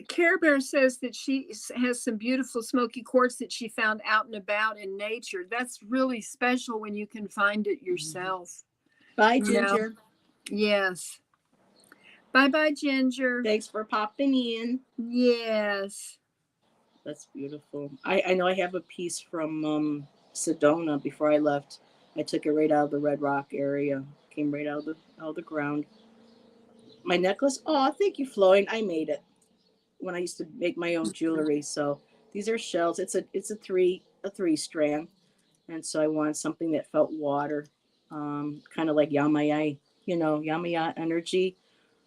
Care Bear says that she has some beautiful smoky quartz that she found out and about in nature. That's really special when you can find it Mhm. yourself. Bye, You know? Ginger. Yes. Bye bye, Ginger. Thanks for popping in. Yes. That's beautiful. I know I have a piece from Sedona before I left. I took it right out of the Red Rock area. Came right out of the ground. My necklace. Oh, thank you, Floyd. I made it when I used to make my own jewelry. So these are shells. It's a three strand, and so I wanted something that felt water, kind of like Yamaya. Yamaya energy.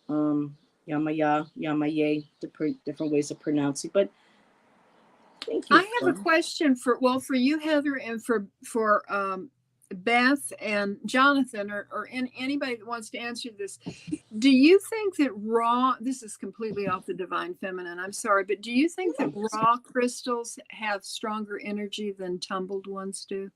Um, Yamaya, Yamaye. Different ways of pronouncing. But thank you, I have a Floyd. question for you, Heather, and for Beth and Jonathan, or anybody that wants to answer this. Do you think that raw, this is completely off the divine feminine, I'm sorry, but do you think that raw crystals have stronger energy than tumbled ones do?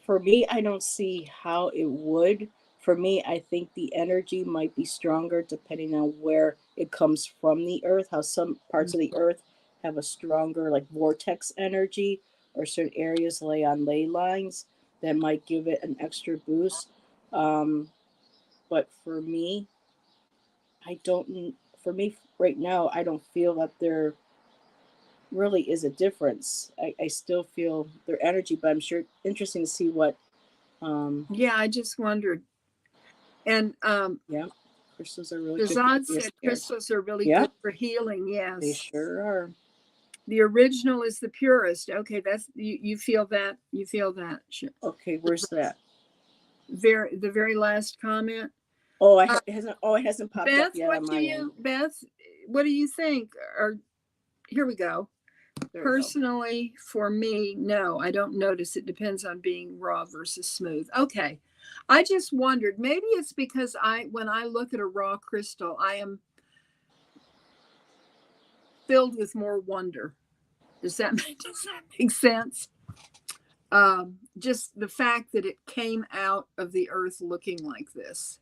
For me, I don't see how it would. For me, I think the energy might be stronger depending on where it comes from the earth, how some parts of the earth have a stronger, like, vortex energy, or certain areas lay on ley lines that might give it an extra boost. Um, but for me, I don't, for me right now, I don't feel that there really is a difference. I still feel their energy, but I'm sure interesting to see what, um, Yeah, I just wondered. And yeah, crystals are really good for Shazad being said scared. crystals are really Yeah, good for healing. they Yes. sure are. The original is the purest. Okay, that's you feel that. You feel that. Okay, where's that? The very last comment. Oh, Uh, it hasn't popped up Beth, yet on my end. what do you think? Or here we go. There we go. Personally, for me, no, I don't notice. It depends on being raw versus smooth. Okay. I just wondered, maybe it's because when I look at a raw crystal, I am filled with more wonder. Does that make sense? Just the fact that it came out of the earth looking like this.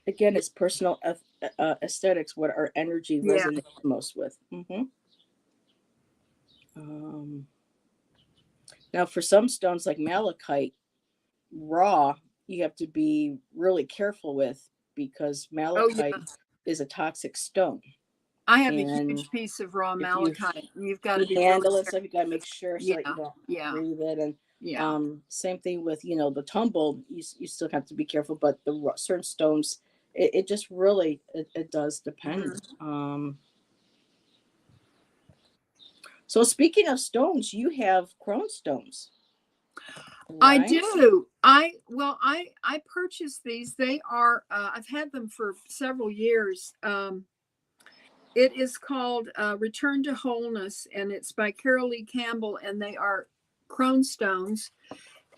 Again, it's personal aesthetics. What our energy Yeah. resonates most with. Um, Now, for some stones like malachite, raw, you have to be really careful with because Oh, malachite yeah. is a toxic stone. I have a And huge piece of raw if you malachite. You've got to be really handle it, careful. so you got to make sure so that you Yeah. don't Yeah. breathe it. And Yeah. same thing with the tumble. You still have to be careful, but certain stones, it just really it does depend. Mhm. So speaking of stones, you have crone stones, I right? do. I purchased these. They are I've had them for several years. It is called Return to Wholeness, and it's by Carol Lee Campbell, and they are crone stones,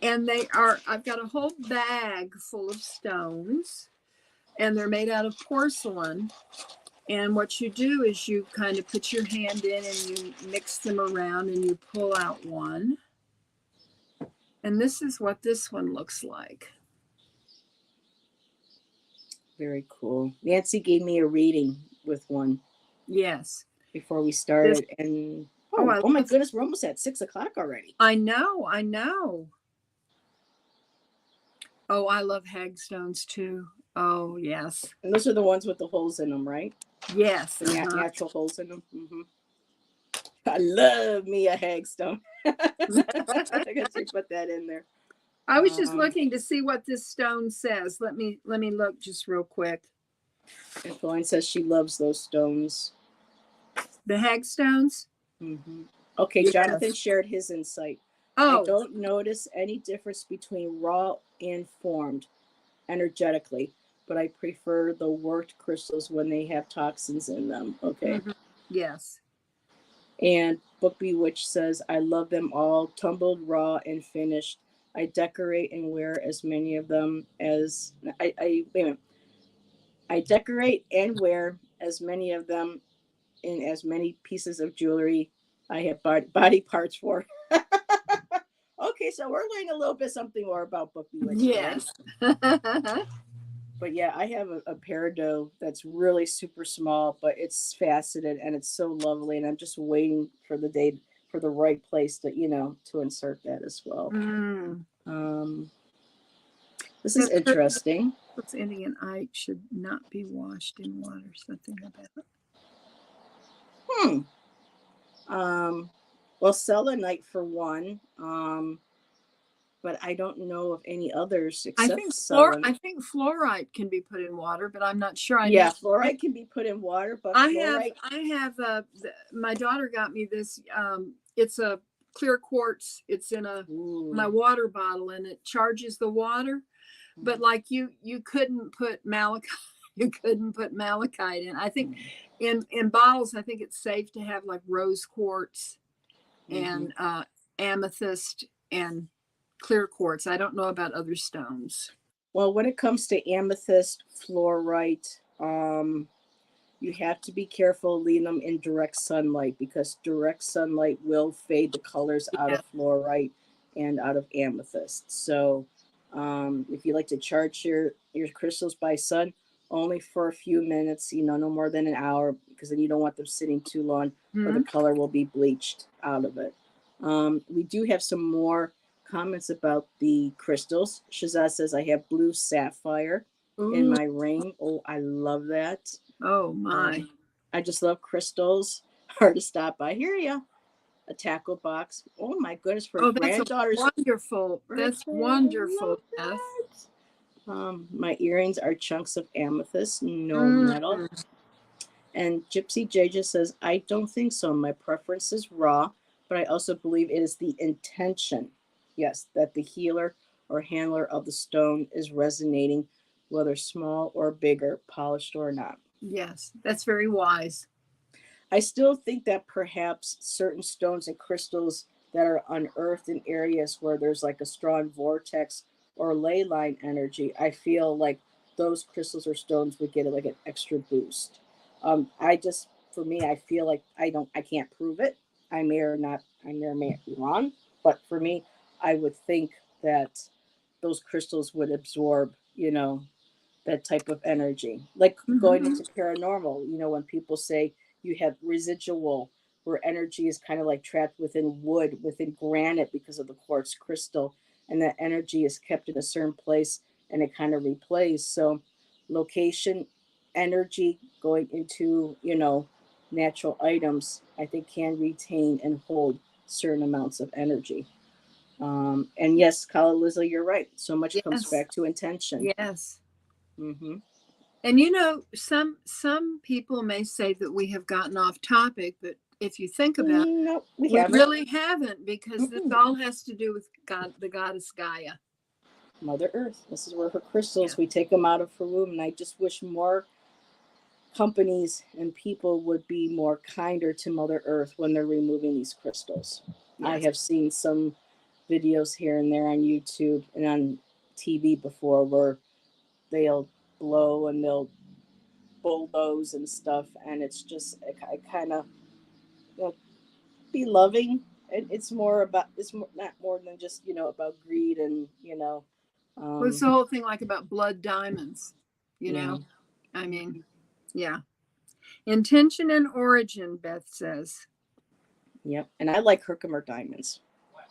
and I've got a whole bag full of stones, and they're made out of porcelain. And what you do is you kind of put your hand in and you mix them around and you pull out one. And this is what this one looks like. Very cool. Nancy gave me a reading with one Yes. before we This started, and oh, oh my goodness, we're almost at 6 o'clock already. I know, I know. Oh, I love hagstones too. Oh, yes. And those are the ones with the holes in them, right? Yes. The natural holes in them. I love me a hagstone. I guess you put that in there. I was just Um, looking to see what this stone says. Let me look just real quick. and Pauline says she loves those stones. The hagstones? Okay, Jonathan Yes. shared his insight. I Oh. don't notice any difference between raw and formed energetically, but I prefer the worked crystals when they have toxins in them. Okay. Mhm. Yes. And Book Bewitched says, I love them all, tumbled, raw, and finished. I decorate and wear as many of them as wait a minute. I decorate and wear as many of them in as many pieces of jewelry I have body parts for. Okay, so we're learning a little bit something more about Book Bewitched today. Yes. But yeah, I have a peridot that's really super small, but it's faceted and it's so lovely. And I'm just waiting for the day for the right place to insert that as well. Mm. Um, This is interesting. What's Indianite should not be washed in water. Something about it. Well, selenite for one. But I don't know of any others except selenite. I think fluorite can be put in water, but I'm not sure. Yeah, fluorite can be put in water, but I have my daughter got me this. It's a clear quartz. It's in my water bottle, and it charges the water. But like you couldn't put malachite. You couldn't put malachite in. I think in bottles, I think it's safe to have like rose quartz and amethyst and clear quartz. I don't know about other stones. Well, when it comes to amethyst, fluorite, you have to be careful leaving them in direct sunlight, because direct sunlight will fade the colors out of fluorite and out of amethyst. So if you like to charge your crystals by sun, only for a few minutes, no more than an hour, because then you don't want them sitting too long or the color will be bleached out of it. We do have some more comments about the crystals. Shazad says, I have blue sapphire in my ring. Oh, I love that. Oh my. I just love crystals. Hard to stop by. Hear ya. A tackle box. Oh my goodness, for granddaughters. Wonderful. That's wonderful. My earrings are chunks of amethyst, no metal. And Gypsy J just says, I don't think so. My preference is raw, but I also believe it is the intention, yes, that the healer or handler of the stone is resonating, whether small or bigger, polished or not. Yes, that's very wise. I still think that perhaps certain stones and crystals that are unearthed in areas where there's like a strong vortex or ley line energy, I feel like those crystals or stones would get like an extra boost. For me, I feel like I can't prove it. I may or may be wrong, but for me, I would think that those crystals would absorb, that type of energy. Like going into paranormal, when people say you have residual, where energy is kind of like trapped within wood, within granite because of the quartz crystal, and that energy is kept in a certain place and it kind of replays. So location, energy going into, natural items, I think can retain and hold certain amounts of energy. And yes, Kala Lizla, you're right. So much comes back to intention. Yes. Mm-hmm. And some people may say that we have gotten off topic, but if you think about it, we really haven't, because this all has to do with the goddess Gaia. Mother Earth. This is where her crystals, we take them out of her womb. And I just wish more companies and people would be more kinder to Mother Earth when they're removing these crystals. Yes. I have seen some videos here and there on YouTube and on TV before where they'll blow and they'll bulldoze and stuff, and it's just I kind of be loving. It's not more than just about greed and well, it's the whole thing like about blood diamonds, I mean, yeah. Intention and origin, Beth says. Yep, and I like Herkimer diamonds.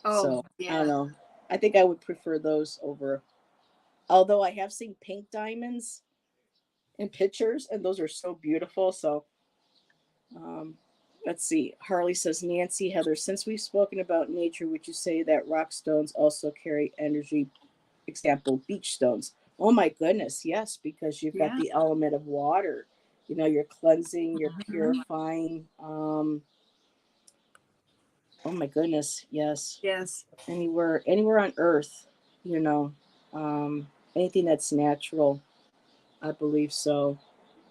Oh, so yeah. I don't know. I think I would prefer those over. Although I have seen pink diamonds in pictures, and those are so beautiful. So, let's see. Harley says, Nancy, Heather, since we've spoken about nature, would you say that rock stones also carry energy? Example, beach stones. Oh my goodness, yes, because you've got the element of water. You're cleansing, you're purifying. Oh my goodness, yes. Yes. Anywhere on earth, anything that's natural, I believe so.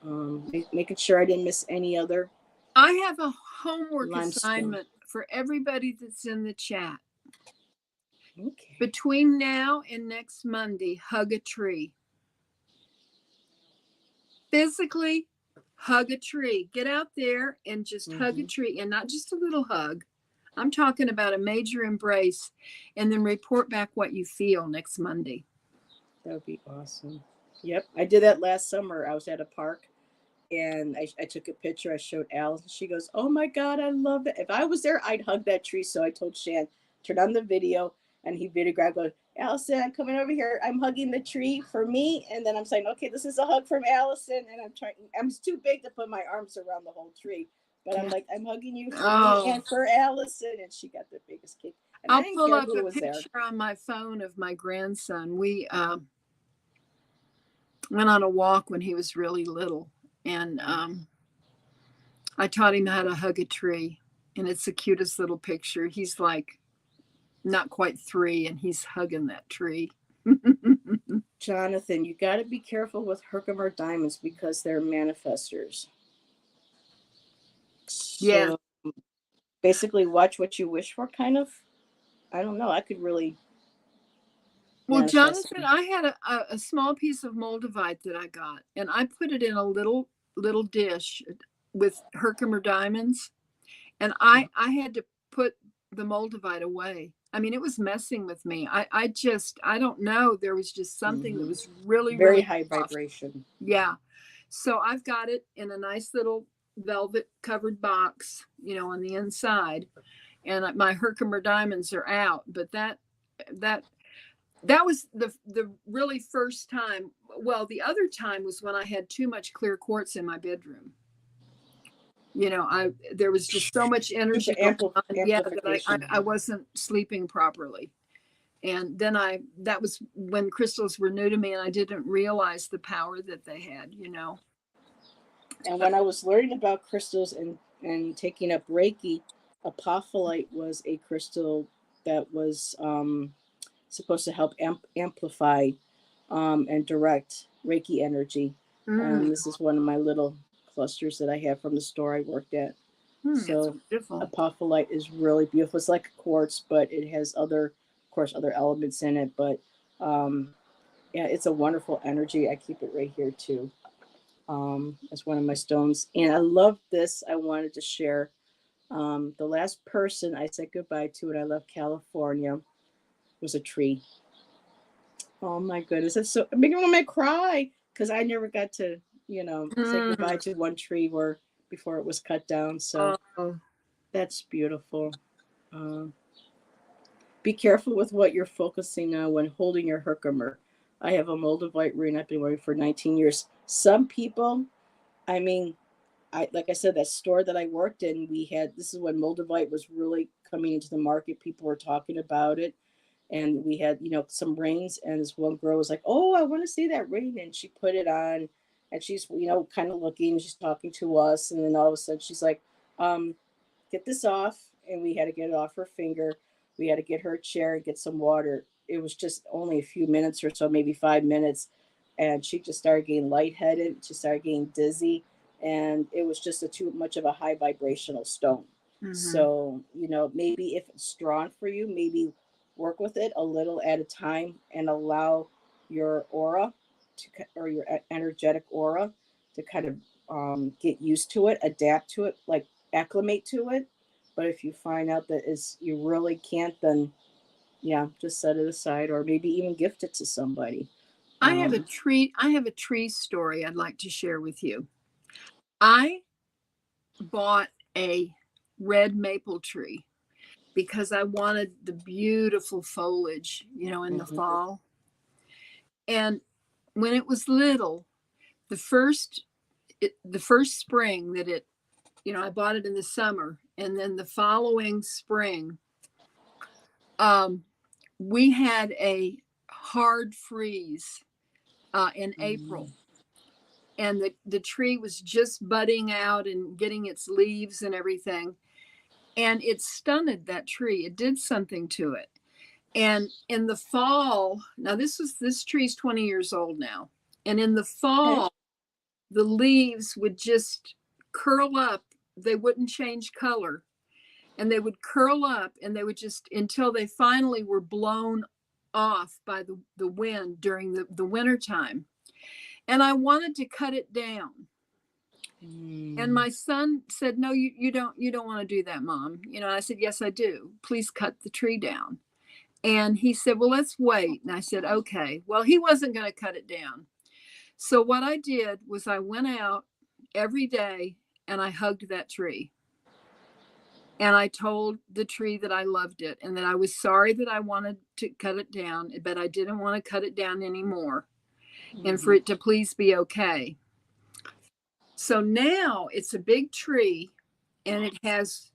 Making sure I didn't miss any other. I have a homework assignment for everybody that's in the chat. Okay. Between now and next Monday, hug a tree. Physically hug a tree. Get out there and just hug a tree, and not just a little hug. I'm talking about a major embrace, and then report back what you feel next Monday. That would be awesome. Yep. I did that last summer. I was at a park and I took a picture. I showed Alice and she goes, oh my God, I love it. If I was there, I'd hug that tree. So I told Shan, turn on the video, and he videographed, goes, Allison, I'm coming over here. I'm hugging the tree for me. And then I'm saying, okay, this is a hug from Allison. And I'm too big to put my arms around the whole tree. But I'm like, I'm hugging you for me Oh, and for Allison. And she got the biggest kick. And I I'll didn't pull care up who a was there. picture on my phone of my grandson. We went on a walk when he was really little, and I taught him how to hug a tree, and it's the cutest little picture. He's like not quite 3, and he's hugging that tree. Jonathan, you got to be careful with Herkimer diamonds because they're manifestors. Yeah. So basically, watch what you wish for, kind of. I don't know. I could really Well, manifest Jonathan, them. I had a small piece of moldavite that I got, and I put it in a little dish with Herkimer diamonds, and I had to put the moldavite away. I mean, it was messing with me. I don't know. There was just something that Mm-hmm. was really, Very really high off. vibration. Yeah. So I've got it in a nice little velvet covered box, on the inside, and my Herkimer diamonds are out. But that that was the really first time. Well, the other time was when I had too much clear quartz in my bedroom. There was just so much energy going on, yeah, that I Amplification. wasn't sleeping properly. And then that was when crystals were new to me, and I didn't realize the power that they had. And when I was learning about crystals and taking up Reiki, apophyllite was a crystal that was supposed to help amplify and direct Reiki energy. Mm, And this is one of my little clusters that I have from the store I worked at. it's So beautiful. apophyllite is really beautiful. It's like quartz, but it has of course, other elements in it. But yeah, it's a wonderful energy. I keep it right here too, as one of my stones. And I love this. I wanted to share. The last person I said goodbye to when I left California was a tree. Oh my goodness, it's so making me cry because I never got to, say goodbye Mm, to one tree where before it was cut down. So oh, that's beautiful. Uh, be careful with what you're focusing on when holding your Herkimer. I have a moldavite ring I've been wearing for 19 years. Some people, I mean, I like I said, that store that I worked in, we had this is when moldavite was really coming into the market. People were talking about it, and we had some rings. And this one girl was like, "Oh, I want to see that ring," and she put it on, and she's kind of looking. She's talking to us, and then all of a sudden she's like, um, "Get this off," and we had to get it off her finger. We had to get her a chair and get some water. It was just only a few minutes or so, maybe 5 minutes, and she just started getting lightheaded. She started getting dizzy, and it was just too much of a high vibrational stone. mm-hmm. So, maybe if it's drawn for you, maybe work with it a little at a time and allow your aura or your energetic aura to kind of get used to it, adapt to it, like acclimate to it. But if you find out that you really can't, then yeah, just set it aside or maybe even gift it to somebody. Um, I have a tree story I'd like to share with you. I bought a red maple tree because I wanted the beautiful foliage, in the mhm. fall. And when it was little, the first the first spring that I bought it in the summer, and then the following spring, um, we had a hard freeze in April, and the tree was just budding out and getting its leaves and everything, and it stunted that tree. It did something to it. And in the fall, now this tree's 20 years old now, and in the Okay. fall, the leaves would just curl up. They wouldn't change color, and they would curl up, and they would just until they finally were blown off by the wind during the winter time. And I wanted to cut it down. And Mm. my son said, "No, you don't want to do that, Mom." I said, "Yes, I do. Please cut the tree down." And he said, "Well, let's wait." And I said, "Okay." Well, he wasn't going to cut it down. So what I did was I went out every day and I hugged that tree. And I told the tree that I loved it and that I was sorry that I wanted to cut it down, but I didn't want to cut it down anymore, and for it to please be okay. So now it's a big tree and it has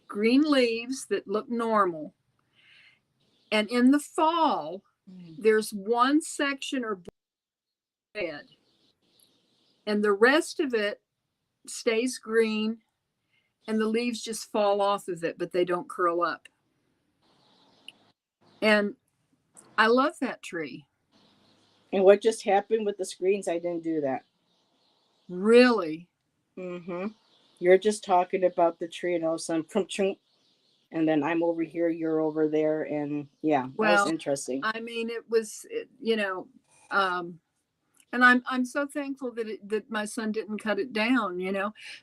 green leaves that look normal. And in the fall, there's one section or red, and the rest of it stays green, and the leaves just fall off of it, but they don't curl up. And I love that tree. And what just happened with the screens? I didn't do that. Really? Mm-hmm. You're just talking about the tree, and all of a sudden, and then I'm over here, you're over there, and yeah, that was Well, interesting. I mean, it was, and I'm so thankful that my son didn't cut it down,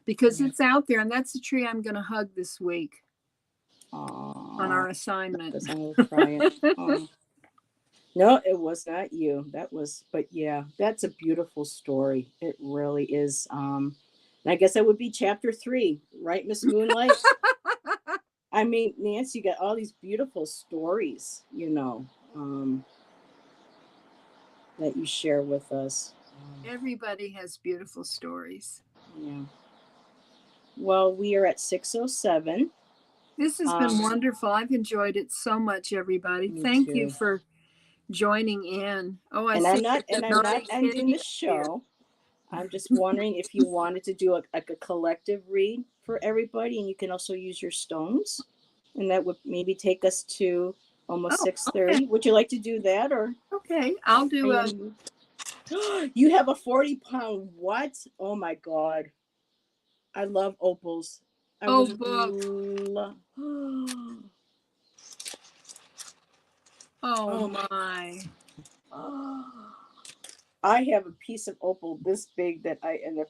because it's out there, and that's the tree I'm going to hug this week on our assignment. I'm gonna try it. No, it was not you. That was, but yeah, that's a beautiful story. It really is. And I guess that would be chapter 3, right, Miss Moonlight? I mean, Nancy, you got all these beautiful stories, that you share with us. Everybody has beautiful stories. Yeah. Well, we are at 6:07. This has been wonderful. I've enjoyed it so much, everybody. Thank you for joining in. Oh, I see. I'm not ending the show. I'm just wondering if you wanted to do a collective read for everybody, and you can also use your stones, and that would maybe take us to almost 6:30. Okay. Would you like to do that, or? Okay, I'll do a. You have a 40-pound what? Oh my God! I love opals. Book. Oh my. I have a piece of opal this big that I ended up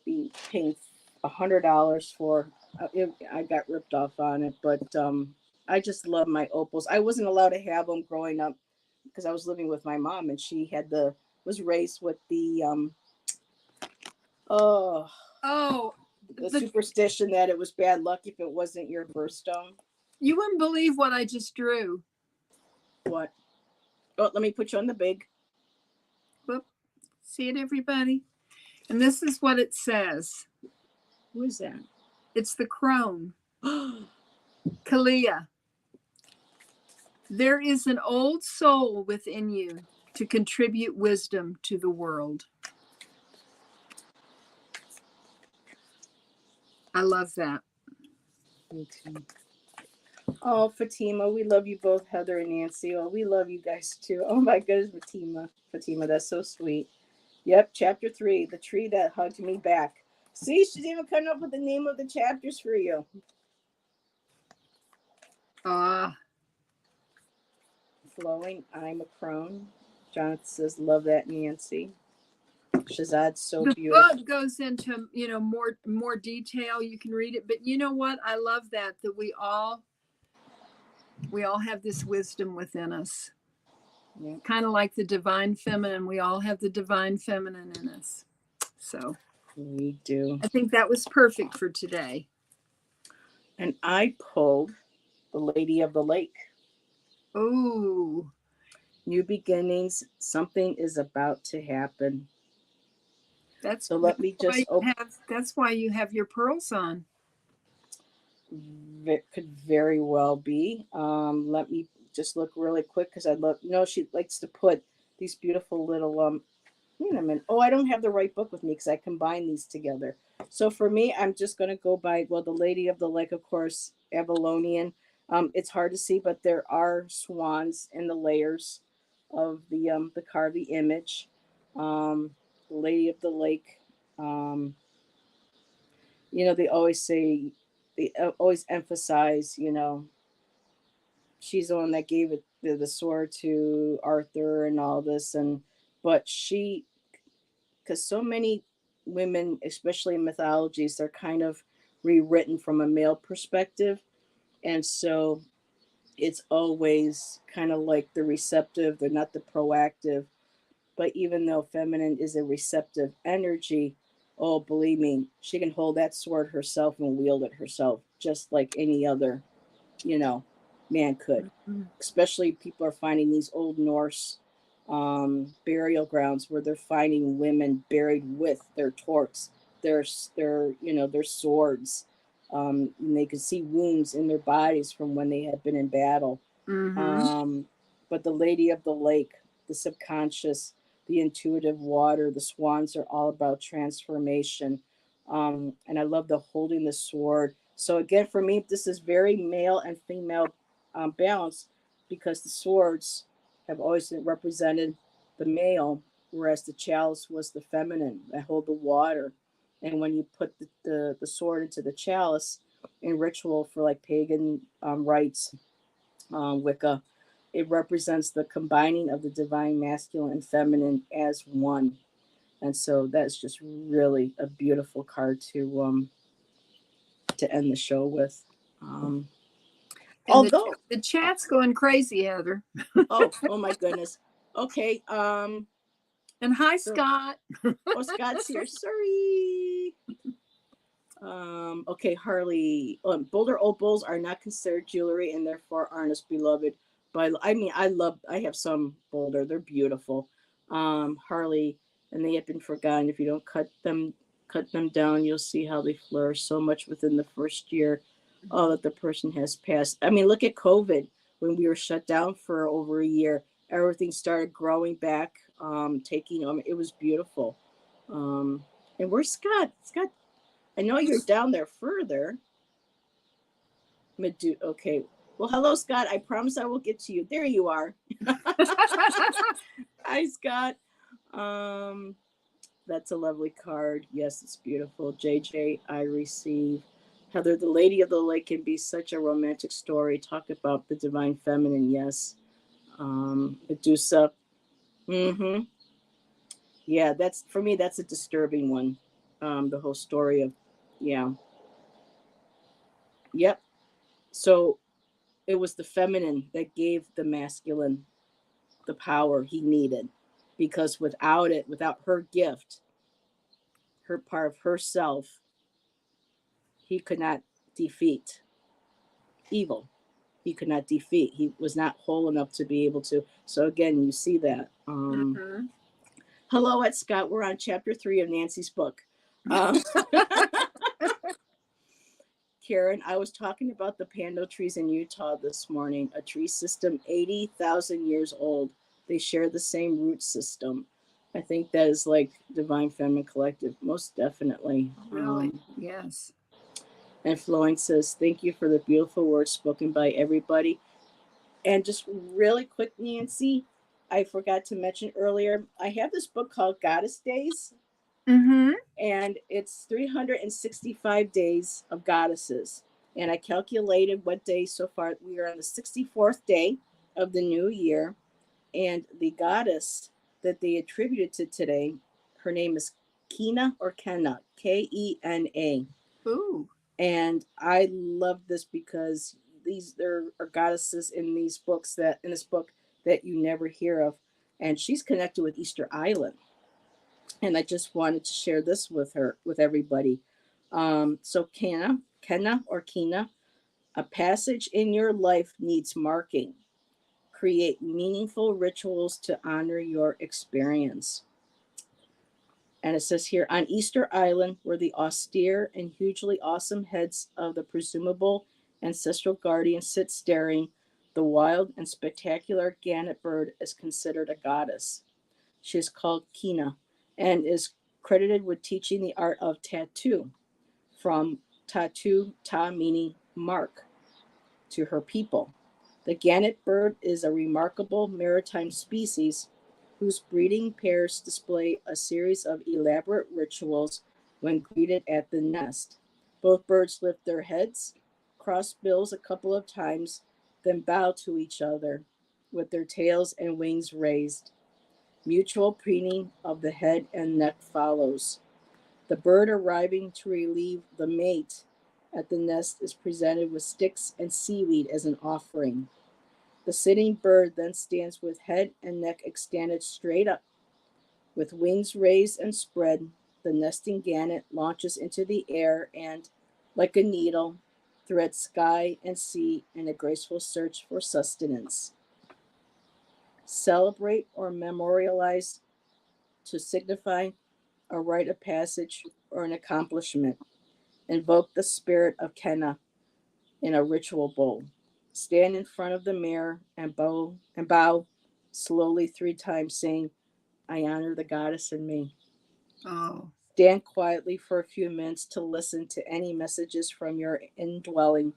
paying $100 for. I got ripped off on it, but I just love my opals. I wasn't allowed to have them growing up because I was living with my mom, and she was raised with the the superstition that it was bad luck if it wasn't your birthstone. You wouldn't believe what I just drew. What? Oh, let me put you on the big. Whoop. See it, everybody? And this is what it says. Who is that? It's the crone. Kalia. There is an old soul within you to contribute wisdom to the world. I love that. Me too. Oh, Fatima, we love you both, Heather and Nancy. Oh, we love you guys too. Oh my goodness, Fatima, that's so sweet. Yep, chapter 3, the tree that hugged me back. See, she's even coming up with the name of the chapters for you. Flowing, I'm a crone. Jonathan says, love that, Nancy. Shazad's so beautiful. The book goes into, more detail. You can read it, but you know what? I love that we all have this wisdom within us. Yeah. Kind of like the divine feminine. We all have the divine feminine in us. So we do. I think that was perfect for today. And I pulled the Lady of the Lake. Oh. New beginnings. Something is about to happen. That's why you have your pearls on. It could very well be. Let me just look really quick because she likes to put these beautiful little wait a minute. Oh, I don't have the right book with me because I combine these together. So for me, I'm just going to go by, the Lady of the Lake, of course, Avalonian. It's hard to see, but there are swans in the layers of the carved image. The Lady of the Lake. They always say, they always emphasize, she's the one that gave it the sword to Arthur and all this, but because so many women, especially in mythologies, they're kind of rewritten from a male perspective, and so it's always kind of like the receptive, they're not the proactive. But even though feminine is a receptive energy, oh, believe me, she can hold that sword herself and wield it herself. just like any other, man could. Mm-hmm. Especially people are finding these old Norse burial grounds where they're finding women buried with their torques, their swords, and they could see wounds in their bodies from when they had been in battle. Mm-hmm. Um, but the Lady of the Lake, the subconscious, the intuitive water, the swans are all about transformation. And I love the holding the sword. So again, for me, this is very male and female balance because the swords have always represented the male, whereas the chalice was the feminine that hold the water. And when you put the sword into the chalice in ritual for like pagan rites, Wicca, it represents the combining of the divine masculine and feminine as one. And so that's just really a beautiful card to end the show with. Um, And although, the chat's going crazy, Heather. oh my goodness. Okay. And hi, So, Scott. Scott's here. Sorry. Okay, Harley. Boulder opals are not considered jewelry and therefore aren't as beloved. But I mean, I have some Boulder. They're beautiful. Harley, and they have been forgotten. If you don't cut them down, you'll see how they flourish so much within the first year. Oh, that the person has passed. I mean, look at COVID when we were shut down for over a year. Everything started growing back, taking. It was beautiful. And where's Scott? Scott, I know you're down there further. Okay. Well, hello, Scott. I promise I will get to you. There you are. Hi, Scott. Um, that's a lovely card. Yes, it's beautiful. JJ, I receive. Heather, the Lady of the Lake can be such a romantic story. Talk about the divine feminine. Yes. Medusa. Mm-hmm. Yeah, that's for me. That's a disturbing one. The whole story of, yeah, yep. So it was the feminine that gave the masculine the power he needed because without it, without her gift, her part of herself, he could not defeat evil. He could not defeat. He was not whole enough to be able to. So again, you see that. Mm-hmm. Hello, at Scott. We're on chapter 3 of Nancy's book. Um, Karen, I was talking about the pando trees in Utah this morning, a tree system 80,000 years old. They share the same root system. I think that is like Divine Feminine Collective, most definitely. Really? Yes. And Flowing says, thank you for the beautiful words spoken by everybody. And just really quick, Nancy, I forgot to mention earlier, I have this book called Goddess Days, Mm-hmm. and it's 365 days of goddesses. And I calculated what day so far. We are on the 64th day of the new year. And the goddess that they attributed to today, her name is Kena or Kenna, Kena. Ooh. And I love this because there are goddesses in these books that in this book that you never hear of. And she's connected with Easter Island, and I just wanted to share this with everybody. So Kenna or Kina, a passage in your life needs marking. Create meaningful rituals to honor your experience. And it says here on Easter Island, where the austere and hugely awesome heads of the presumable ancestral guardians sit staring, the wild and spectacular gannet bird is considered a goddess. She is called Kina and is credited with teaching the art of tattoo, from tattoo, ta meaning mark, to her people. The gannet bird is a remarkable maritime species whose breeding pairs display a series of elaborate rituals when greeted at the nest. Both birds lift their heads, cross bills a couple of times, then bow to each other with their tails and wings raised. Mutual preening of the head and neck follows. The bird arriving to relieve the mate at the nest is presented with sticks and seaweed as an offering. The sitting bird then stands with head and neck extended straight up. With wings raised and spread, the nesting gannet launches into the air and, like a needle, thread sky and sea in a graceful search for sustenance. Celebrate or memorialize to signify a rite of passage or an accomplishment. Invoke the spirit of Kenna in a ritual bowl. Stand in front of the mirror and bow slowly 3 times, saying, I honor the goddess in me. Oh. Stand quietly for a few minutes to listen to any messages from your indwelling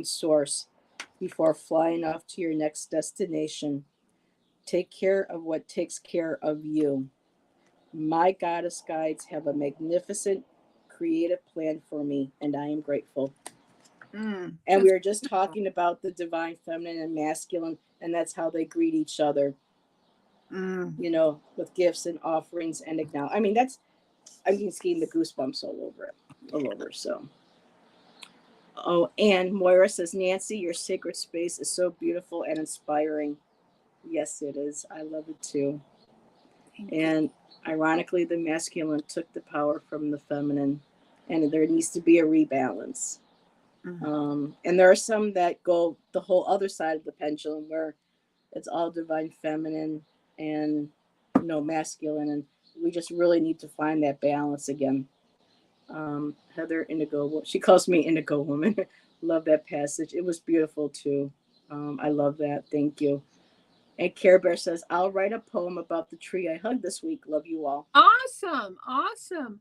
source before flying off to your next destination. Take care of what takes care of you. My goddess guides have a magnificent creative plan for me, and I am grateful. And we That's were just beautiful. talking about the divine feminine and masculine, and that's how they greet each other, Mm. with gifts and offerings and acknowledge. I mean, I'm getting the goosebumps all over it, all over. So, oh, and Moira says, Nancy, your sacred space is so beautiful and inspiring. Yes, it is. I love it too. Thank you. And ironically, the masculine took the power from the feminine, and there needs to be a rebalance. Mm. And there are some that go the whole other side of the pendulum where it's all divine feminine and masculine, and we just really need to find that balance again. Heather Indigo, she calls me Indigo Woman. Love that passage. It was beautiful too. I love that. Thank you. And Care Bear says, I'll write a poem about the tree I hugged this week. Love you all. Awesome. Awesome.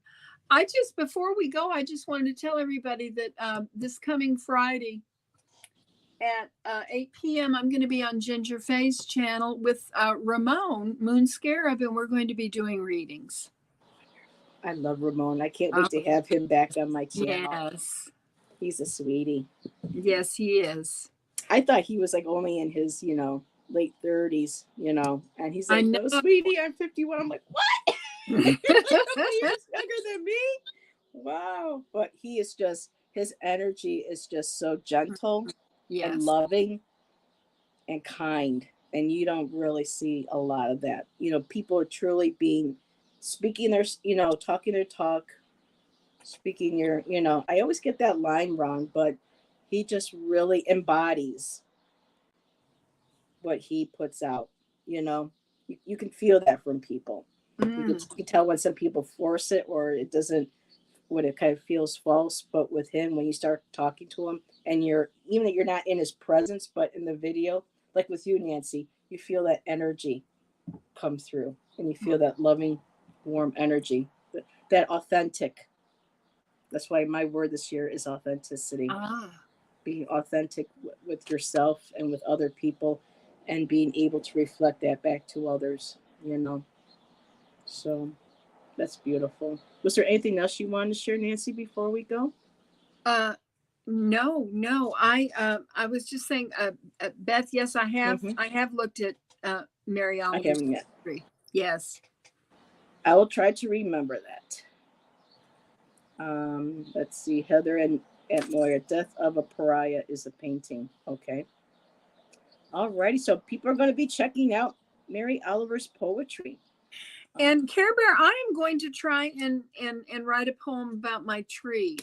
Before we go, I just wanted to tell everybody that this coming Friday at 8 p.m., I'm going to be on Ginger Faye's channel with Ramon Moon Scarab, and we're going to be doing readings. I love Ramon. I can't Um, wait to have him back on my channel. yes. He's a sweetie. Yes, he is. I thought he was like only in his, late 30s, and he's I like, know. no, sweetie, I'm 51. I'm like, what? You're like a couple years younger than me? Wow. But his energy is just so gentle and Yes. loving and kind. And you don't really see a lot of that. People are truly speaking their, talking their talk, speaking I always get that line wrong, but he just really embodies what he puts out. You can feel that from people. You can tell when some people force it or it doesn't, when it kind of feels false. But with him, when you start talking to him and even that you're not in his presence, but in the video, like with you, Nancy, you feel that energy come through and you feel that loving, warm energy, that authentic. That's why my word this year is authenticity. Ah. Being authentic with yourself and with other people and being able to reflect that back to others. So that's beautiful. Was there anything else you wanted to share, Nancy, before we go? Uh, no. I was just saying, Beth. Yes, I have. Mm-hmm. I have looked at Mary I Oliver's haven't yet. tree. Yes. I will try to remember that. Let's see. Heather and Aunt Moya, Death of a Pariah is a painting. Okay. Alrighty. So people are going to be checking out Mary Oliver's poetry. And Care Bear, I am going to try and write a poem about my tree.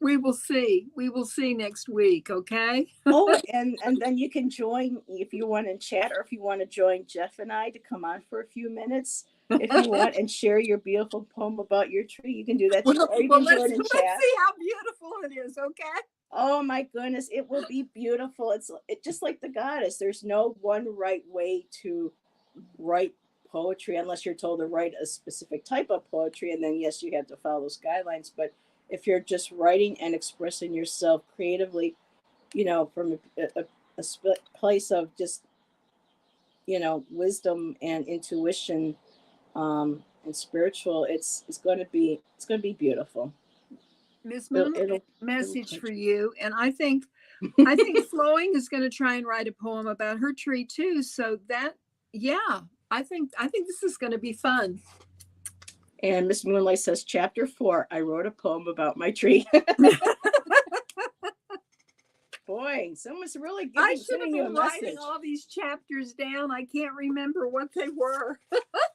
We will see. We will see next week. Okay. Oh, and then you can join if you want to chat, or if you want to join Jeff and I to come on for a few minutes, if you want, and share your beautiful poem about your tree. You can do that too, or you can let's join and chat. see how beautiful it is. Okay. Oh my goodness, it will be beautiful. It's just like the goddess. There's no one right way to write poetry unless you're told to write a specific type of poetry, and then yes, you have to follow those guidelines. But if you're just writing and expressing yourself creatively, from a place of just wisdom and intuition, and spiritual, it's going to be beautiful. Miss It'll, Moon, it'll, it'll message for touch you. And I think Flowing is going to try and write a poem about her tree too. So that, yeah, I think this is going to be fun. And Miss Moonlight says, Chapter 4, I wrote a poem about my tree. Boy, someone's really I should have giving you a been writing message. all these chapters down. I can't remember what they were.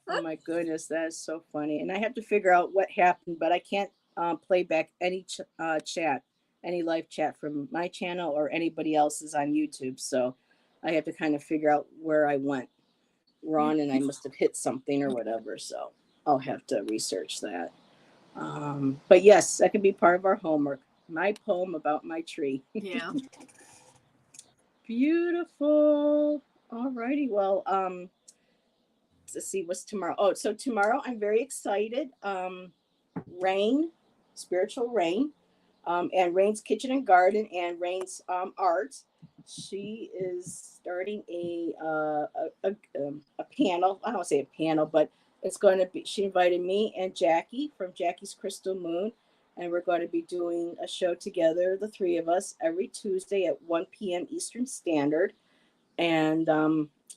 Oh my goodness, that is so funny. And I have to figure out what happened, but I can't play back any chat, any live chat from my channel or anybody else's on YouTube. So I have to kind of figure out where I went wrong and I must have hit something or whatever. So I'll have to research that. But yes, that can be part of our homework. My poem about my tree. Yeah. Beautiful. All righty. Well, let's see what's tomorrow. Oh, so tomorrow I'm very excited. Rain, spiritual Rain, and Rain's Kitchen and Garden and Rain's art. She is starting a panel. I don't want to say a panel, but it's going to be. She invited me and Jackie from Jackie's Crystal Moon, and we're going to be doing a show together, the three of us, every Tuesday at 1 p.m. Eastern Standard, and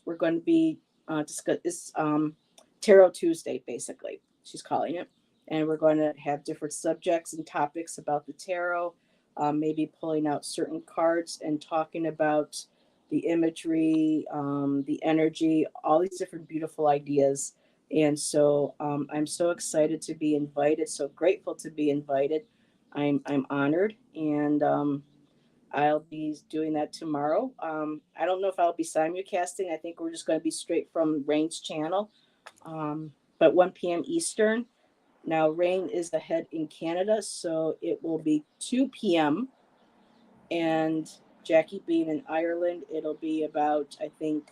we're going to be discuss. It's Tarot Tuesday, basically. She's calling it, and we're going to have different subjects and topics about the tarot, maybe pulling out certain cards and talking about the imagery, the energy, all these different beautiful ideas. And so I'm so excited to be invited, so grateful to be invited. I'm honored, and I'll be doing that tomorrow. I don't know if I'll be simulcasting. I think we're just going to be straight from Rain's channel, but 1 p.m. Eastern. Now, Rain is ahead in Canada, so it will be 2 p.m. And Jackie being in Ireland, it'll be about, I think,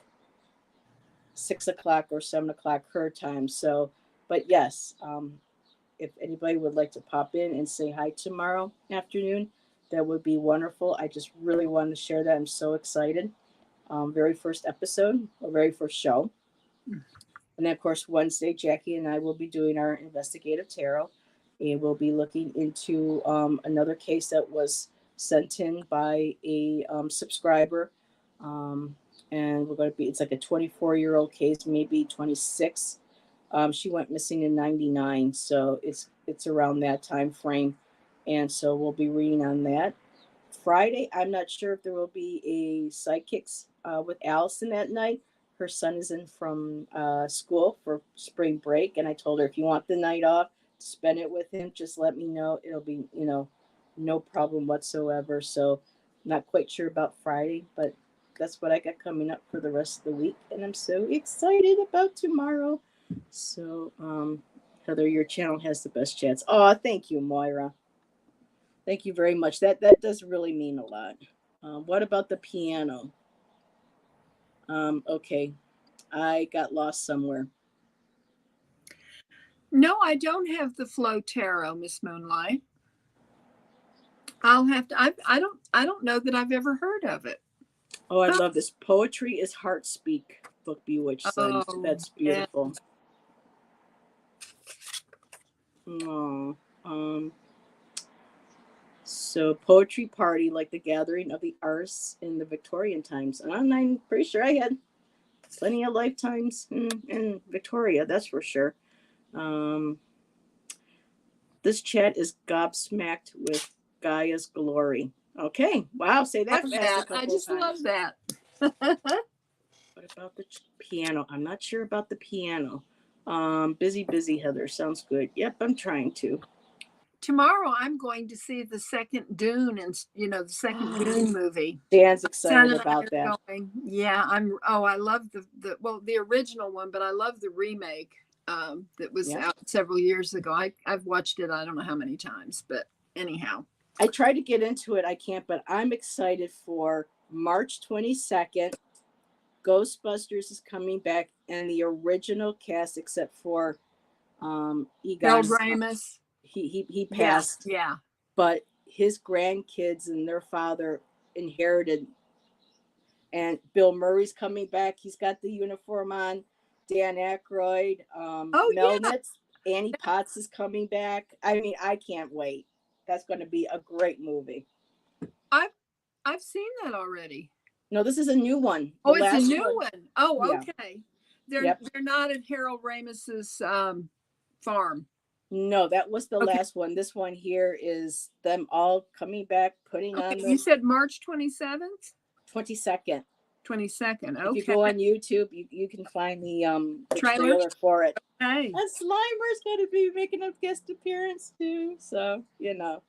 6 o'clock or 7 o'clock her time. So, but yes, if anybody would like to pop in and say hi tomorrow afternoon, that would be wonderful. I just really wanted to share that. I'm so excited. Very first episode, or very first show. And then, of course, Wednesday, Jackie and I will be doing our investigative tarot. And we'll be looking into another case that was sent in by a subscriber. And we're going to be, it's like a 24-year-old case, maybe 26. She went missing in 99. So it's around that time frame. And so we'll be reading on that. Friday, I'm not sure if there will be a sidekicks with Allison that night. Her son is in from school for spring break, and I told her if you want the night off, spend it with him. Just let me know. It'll be, no problem whatsoever. So, not quite sure about Friday, but that's what I got coming up for the rest of the week, and I'm so excited about tomorrow. So, Heather, your channel has the best chats. Oh, thank you, Moira. Thank you very much. That does really mean a lot. What about the piano? Okay, I got lost somewhere. No, I don't have the Flow Tarot, Miss Moonlight. I'll have to. I don't know that I've ever heard of it. Oh, I love this. Poetry is Heart Speak. Book Bewitched said. That's beautiful. Yeah. Oh, so poetry party, like the gathering of the artists in the Victorian times. And I'm pretty sure I had plenty of lifetimes in Victoria, that's for sure. This chat is gobsmacked with Gaia's glory. Okay, wow, say that fast a couple I just times. love that. What about the piano? I'm not sure about the piano. Busy, Heather. Sounds good. Yep, I'm trying to. Tomorrow I'm going to see the second Dune, and the second Dune movie. Dan's excited about that. Yeah, I love the original one, but I love the remake that was out several years ago. I've watched it I don't know how many times, but anyhow. I tried to get into it, I can't, but I'm excited for March 22nd. Ghostbusters is coming back, and the original cast, except for Egon Ramis. He passed. Yeah. But his grandkids and their father inherited. And Bill Murray's coming back. He's got the uniform on. Dan Aykroyd, Melnitz, Annie Potts is coming back. I mean, I can't wait. That's going to be a great movie. I've seen that already. No, this is a new one. Oh, it's a new one. Oh, yeah. Okay. They're not at Harold Ramis's farm. No, that was the last one. This one here is them all coming back, putting on the. You said March 27th? 22nd. 22nd. If you Okay. go on YouTube, you can find the Trailer? trailer for it. Hey. And Slimer's going to be making a guest appearance too. So, you know,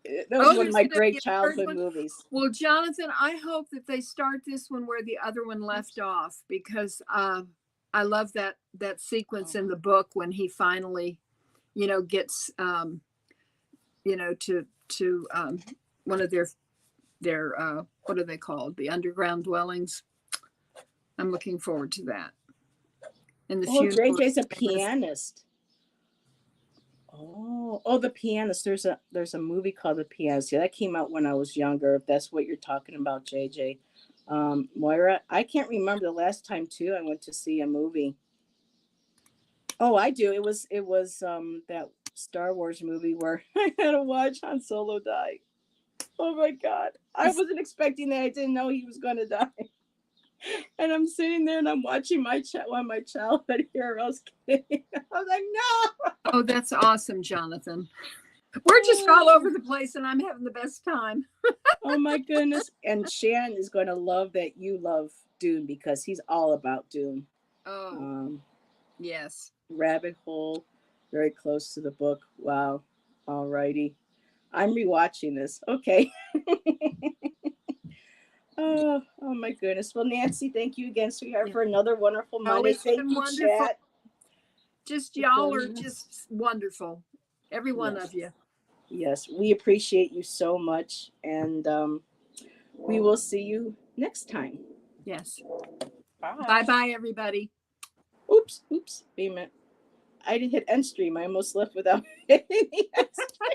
that was one of there's my gonna be great a third childhood one? movies. Well, Jonathan, I hope that they start this one where the other one left off, because I love that sequence in the book when he finally, gets to one of their what are they called? The underground dwellings. I'm looking forward to that. And the Oh, funeral. JJ's a pianist. Oh, the pianist. There's a movie called The Pianist. Yeah, that came out when I was younger. If that's what you're talking about, JJ. Moira, I can't remember the last time too I went to see a movie. Oh, I do. It was that Star Wars movie where I had to watch Han Solo die. Oh my God. I wasn't expecting that. I didn't know he was going to die. And I'm sitting there and I'm watching one of my childhood heroes. I was like, no. Oh, that's awesome, Jonathan. We're just all over the place and I'm having the best time. Oh my goodness. And Shan is going to love that you love Dune because he's all about Dune. Oh, yes. Rabbit hole, very close to the book. Wow. All righty. I'm rewatching this. Okay. Oh my goodness. Well, Nancy, thank you again, sweetheart, for another wonderful Monday. It's Thank been you, wonderful. chat. Just y'all are just wonderful. Every one of you. Yes, we appreciate you so much. And we will see you next time. Yes. Bye. Bye, everybody. Oops. Wait a minute. I didn't hit end stream. I almost left without hitting the end stream.